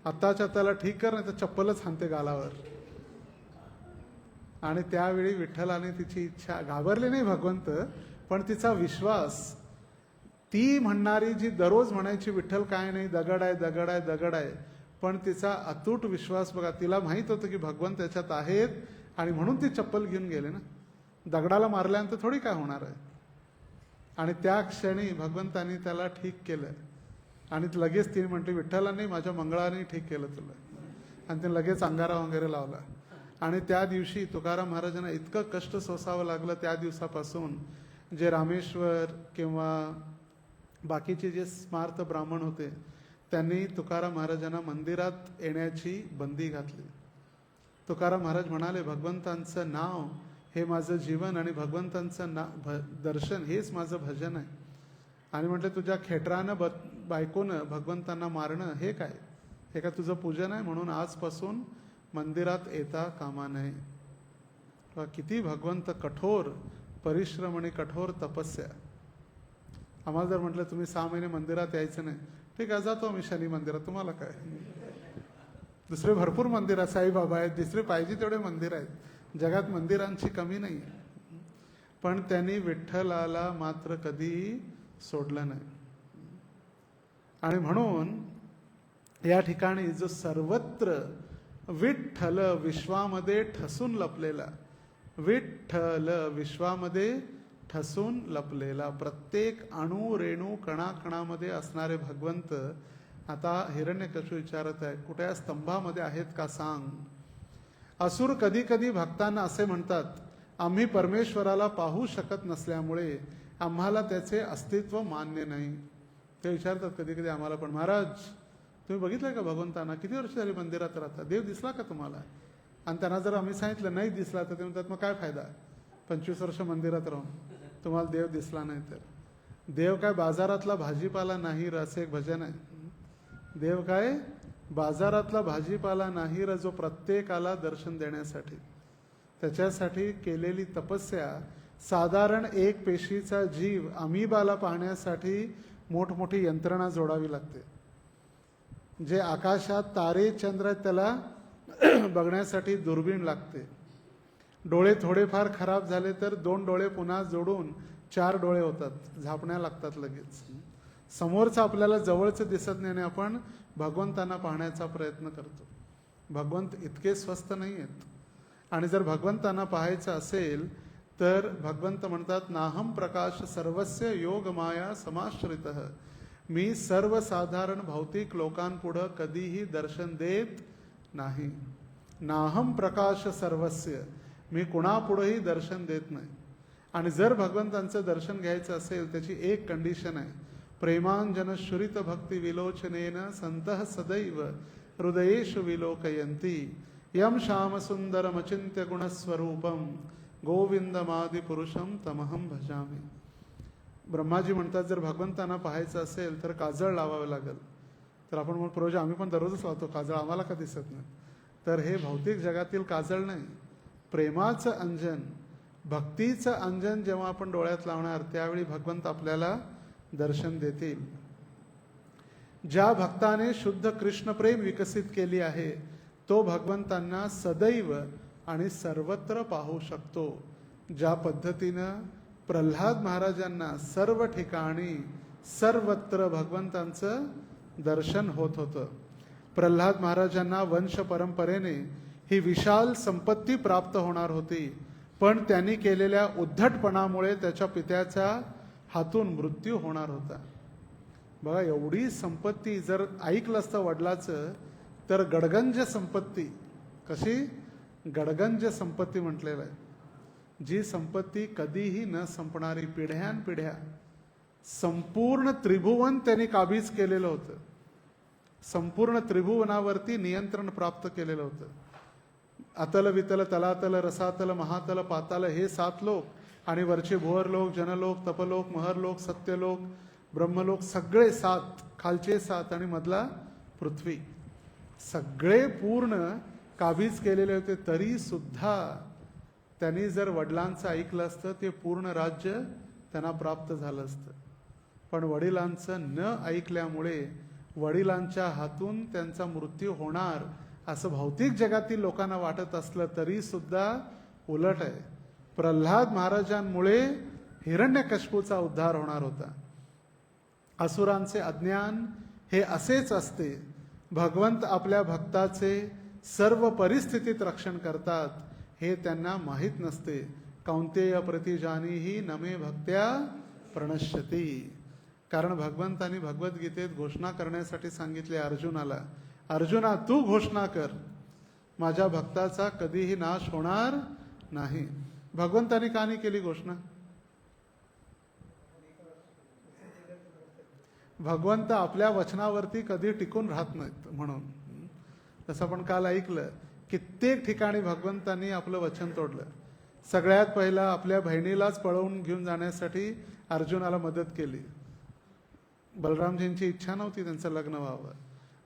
आत्ताच्या आत्ताला ठीक कर, नाही तर चप्पलच हाणते गालावर. आणि त्यावेळी विठ्ठलाने तिची इच्छा, घाबरली नाही भगवंत, पण तिचा विश्वास, ती म्हणणारी जी दररोज म्हणायची विठ्ठल काय नाही, दगड आहे दगड आहे दगड आहे, पण तिचा अतूट विश्वास बघा. तिला माहित होतं की भगवंत त्याच्यात आहेत, आणि म्हणून ती चप्पल घेऊन गेले ना. दगडाला मारल्यानंतर थोडी काय होणार आहे. आणि त्या क्षणी भगवंतानी त्याला ठीक केलं. आणि लगेच तिने म्हटली, विठ्ठलाने माझ्या मंगळाने ठीक केलं तुला. आणि ते लगेच अंगारा वगैरे लावला. आणि त्या दिवशी तुकाराम महाराजांना इतकं कष्ट सोसावं लागलं. त्या दिवसापासून जे रामेश्वर किंवा बाकीचे जे स्मार्त ब्राह्मण होते, त्यांनी तुकाराम महाराजांना मंदिरात येण्याची बंदी घातली. तुकाराम महाराज म्हणाले, भगवंतांचं नाव हे माझं जीवन आणि भगवंतांचं दर्शन हेच माझं भजन आहे. आणि म्हटलं, तुझ्या खेटरानं बायकोनं भगवंतांना मारणं हे काय? हे का तुझं पूजन आहे? म्हणून आजपासून मंदिरात येता कामा नये. किती भगवंत कठोर परिश्रम आणि कठोर तपस्या. आम्हाला जर म्हटलं तुम्ही 6 महिने मंदिरात यायचं नाही, ठीक आहे जातो आम्ही शनी मंदिरात, तुम्हाला काय. दुसरे भरपूर मंदिर आहेत, साईबाबा आहेत, दुसरे पाहिजे तेवढे मंदिर आहेत, जगात मंदिरांची कमी नाही. पण त्यांनी विठ्ठलाला मात्र कधीही सोडलं नाही. आणि म्हणून या ठिकाणी जो सर्वत्र विठ्ठल विश्वामध्ये ठसून लपलेला, विठ्ठल विश्वामध्ये ठसून लपलेला, प्रत्येक अणू रेणू कणाकणामध्ये असणारे भगवंत आता हिरण्यकशिपू विचारत आहे, कुठे या स्तंभामध्ये आहेत का सांग. असुर कधी कधी भक्तांना असे म्हणतात, आम्ही परमेश्वराला पाहू शकत नसल्यामुळे आम्हाला त्याचे अस्तित्व मान्य नाही. ते विचारतात कधी कधी आम्हाला पण, महाराज तुम्ही बघितलं का भगवंतांना, किती वर्ष झाली मंदिरात राहता, देव दिसला का तुम्हाला? आणि त्यांना जर आम्ही सांगितलं नाही दिसला तर ते म्हणतात, मग काय फायदा 25 वर्ष मंदिरात राहून, तुम्हाला देव दिसला नाही तर. देव काय बाजारातला भाजीपाला नाही र, असं एक भजन आहे. देव काय बाजारातला भाजीपाला नाही र, जो प्रत्येकाला दर्शन देण्यासाठी. त्याच्यासाठी केलेली तपस्या, साधारण एक पेशीचा जीव अमीबाला पाहण्यासाठी मोठमोठी यंत्रणा जोडावी लागते. जे आकाशात तारे चंद्र आहेत त्याला बघण्यासाठी दुर्बीण लागते. डोळे थोडेफार खराब झाले तर 2 डोळे पुन्हा जोडून 4 डोळे होतात, झापण्या लागतात लगेच. समोरचं आपल्याला जवळचं दिसत नाही आणि आपण भगवंतांना पाहण्याचा प्रयत्न करतो. भगवंत इतके स्वस्त नाही आहेत. आणि जर भगवंतांना पाहायचं असेल तर भगवंत म्हणतात, नाहम प्रकाश सर्वस्य योग माया समाश्रितः. मी सर्वसाधारण भौतिक लोकांपुढं कधीही दर्शन देत नाही. नाहम प्रकाश सर्वस्य, मी कुणापुढेही दर्शन देत नाही. आणि जर भगवंतांचं दर्शन घ्यायचं असेल त्याची एक कंडिशन आहे, प्रेमांजन श्रुत भक्ती विलोचनेन संतः सदैव हृदयेषु विलोकयंती यम श्याम सुंदरमचिंत्य गुणस्वरूपम गोविंदमादि पुरुषम तमहम भजामी. ब्रह्माजी म्हणतात, जर भगवंतांना पाहायचं असेल तर काजळ लावावं लागेल. तर आपण म्हणून प्रोज आम्ही पण दररोजच लावतो काजळ, आम्हाला का दिसत नाही? तर हे भौतिक जगातील काजळ नाही, प्रेमाचं अंजन, भक्तीचं अंजन जेव्हा आपण डोळ्यात लावणार त्यावेळी भगवंत आपल्याला दर्शन देतील. ज्या भक्ताने शुद्ध कृष्ण प्रेम विकसित केली आहे तो भगवंतांना सदैव आणि सर्वत्र पाहू शकतो. ज्या पद्धतीनं प्रल्हाद महाराजांना सर्व ठिकाणी सर्वत्र भगवंतांचं दर्शन होत होतं. प्रल्हाद महाराजांना वंश परंपरेने ही विशाल संपत्ती प्राप्त होणार होती, पण त्यांनी केलेल्या उद्धटपणामुळे त्याच्या पित्याच्या हातून मृत्यू होणार होता. बघा, एवढी संपत्ती जर ऐकलं असतं वडिलाचं तर गडगंज संपत्ती. कशी? गडगंज संपत्ती म्हटलेलं आहे. जी संपत्ती कधीही न संपणारी, पिढ्यानपिढ्या संपूर्ण त्रिभुवन त्यांनी काबीज केलेलं होतं. संपूर्ण त्रिभुवनावरती नियंत्रण प्राप्त केलेलं होतं. अतल वितल तलातल रसातल महातल पाताल हे 7 लोक आणि वरचे भुवरलोक, जनलोक, तपलोक, महरलोक, सत्यलोक, ब्रह्मलोक, सगळे 7, खालचे 7 आणि मधला पृथ्वी, सगळे पूर्ण काबीज केलेले होते. तरी सुद्धा त्यांनी जर वडिलांचं ऐकलं असतं ते पूर्ण राज्य त्यांना प्राप्त झालं असतं. पण वडिलांचं न ऐकल्यामुळे वडिलांच्या हातून त्यांचा मृत्यू होणार असं भौतिक जगातील लोकांना वाटत असलं तरी सुद्धा उलट आहे. प्रल्हाद महाराजांमुळे हिरण्यकश्यपूचा उद्धार होणार होता. असुरांचे अज्ञान हे असेच असते. भगवंत आपल्या भक्ताचे सर्व परिस्थितीत रक्षण करतात हे त्यांना माहीत नसते. कौंतेय प्रतिजानीहि नमे भक्त्या प्रणश्यती. कारण भगवंतांनी भगवद्गीतेत घोषणा करण्यासाठी सांगितले अर्जुनाला, अर्जुना तू घोषणा कर, माझ्या भक्ताचा कधीही नाश होणार नाही. भगवंतांनी का नाही केली घोषणा? भगवंत आपल्या वचनावरती कधी टिकून राहत नाहीत म्हणून. तसं आपण काल ऐकलं, कित्येक ठिकाणी भगवंतांनी आपलं वचन तोडलं. सगळ्यात पहिला आपल्या बहिणीलाच पळवून घेऊन जाण्यासाठी अर्जुनाला मदत केली. बलरामजींची इच्छा नव्हती त्यांचं लग्न व्हावं.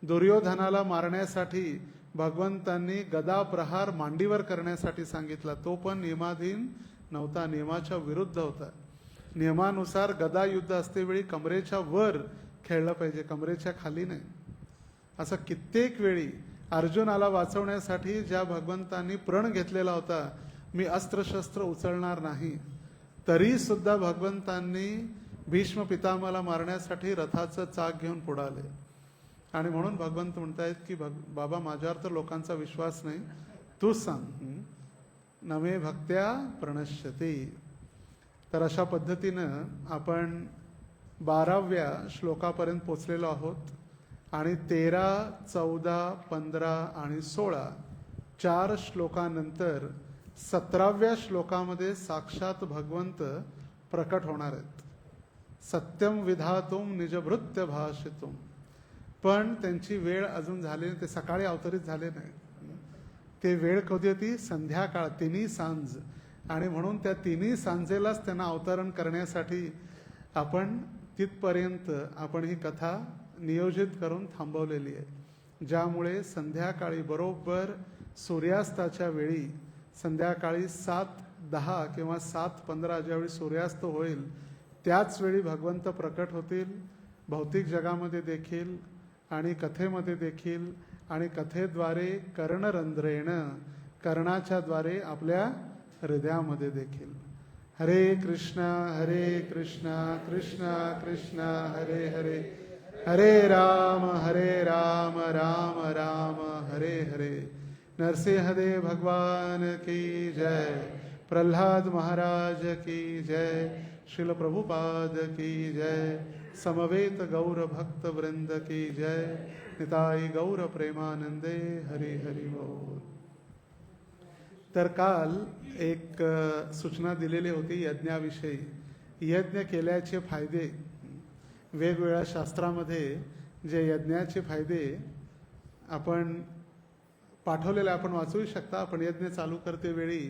दुर्योधनाला मारण्यासाठी भगवंतांनी गदा प्रहार मांडीवर करण्यासाठी सांगितला, तो पण नियमाधीन नव्हता, नियमाच्या विरुद्ध होता. नियमानुसार गदा युद्ध असतेवेळी कमरेच्या वर खेळलं पाहिजे, कमरेच्या खाली नाही. असं कित्येक वेळी अर्जुनाला वाचवण्यासाठी ज्या भगवंतांनी प्रण घेतलेला होता, मी अस्त्रशस्त्र उचलणार नाही, तरी सुद्धा भगवंतांनी भीष्म पितामहाला मारण्यासाठी रथाचं चाक घेऊन पुढाले. आणि म्हणून भगवंत म्हणतायत की बाबा माझ्यावर तर लोकांचा विश्वास नाही, तूच सांग, नमे भक्त्या प्रणश्यती. तर अशा पद्धतीनं आपण 12व्या श्लोकापर्यंत पोचलेलो आहोत. आणि 13, 14, 15 आणि 16 4 श्लोकानंतर 17व्या श्लोकामध्ये साक्षात भगवंत प्रकट होणार आहेत. सत्यम विधातुम निजभृत्य भाषितुम. पण त्यांची वेळ अजून झाली नाही, ते सकाळी अवतरित झाले नाही. ते वेळ कधी होती? संध्याकाळ, 3 सांज. आणि म्हणून त्या 3 सांजेलाच त्यांना अवतरण करण्यासाठी आपण तिथपर्यंत आपण ही कथा नियोजित करून थांबवलेली आहे, ज्यामुळे संध्याकाळी बरोबर सूर्यास्ताच्या वेळी संध्याकाळी 7:10 किंवा 7:15 ज्यावेळी सूर्यास्त होईल त्याच वेळी भगवंत प्रकट होतील, भौतिक जगामध्ये देखील आणि कथेमध्ये देखील, आणि कथेद्वारे कर्णरंध्रेण कर्णाच्या द्वारे आपल्या हृदयामध्ये देखील. हरे कृष्णा कृष्ण कृष्ण हरे हरे, हरे राम राम राम हरे हरे. नरसिंहदेव भगवान की जय, प्रल्हाद महाराज की जय, श्रील प्रभुपाद की जय, समवेत गौर भक्त वृंद की जय, निताई गौर प्रेमानंदे. हरि हरि बोल. तर काल एक सूचना दिलेली होती यज्ञाविषयी. यज्ञ केल्याचे फायदे वेगवेगळ्या शास्त्रामध्ये जे यज्ञाचे फायदे आपण पाठवलेले आपण वाचू शकता. आपण यज्ञ चालू करते वेळी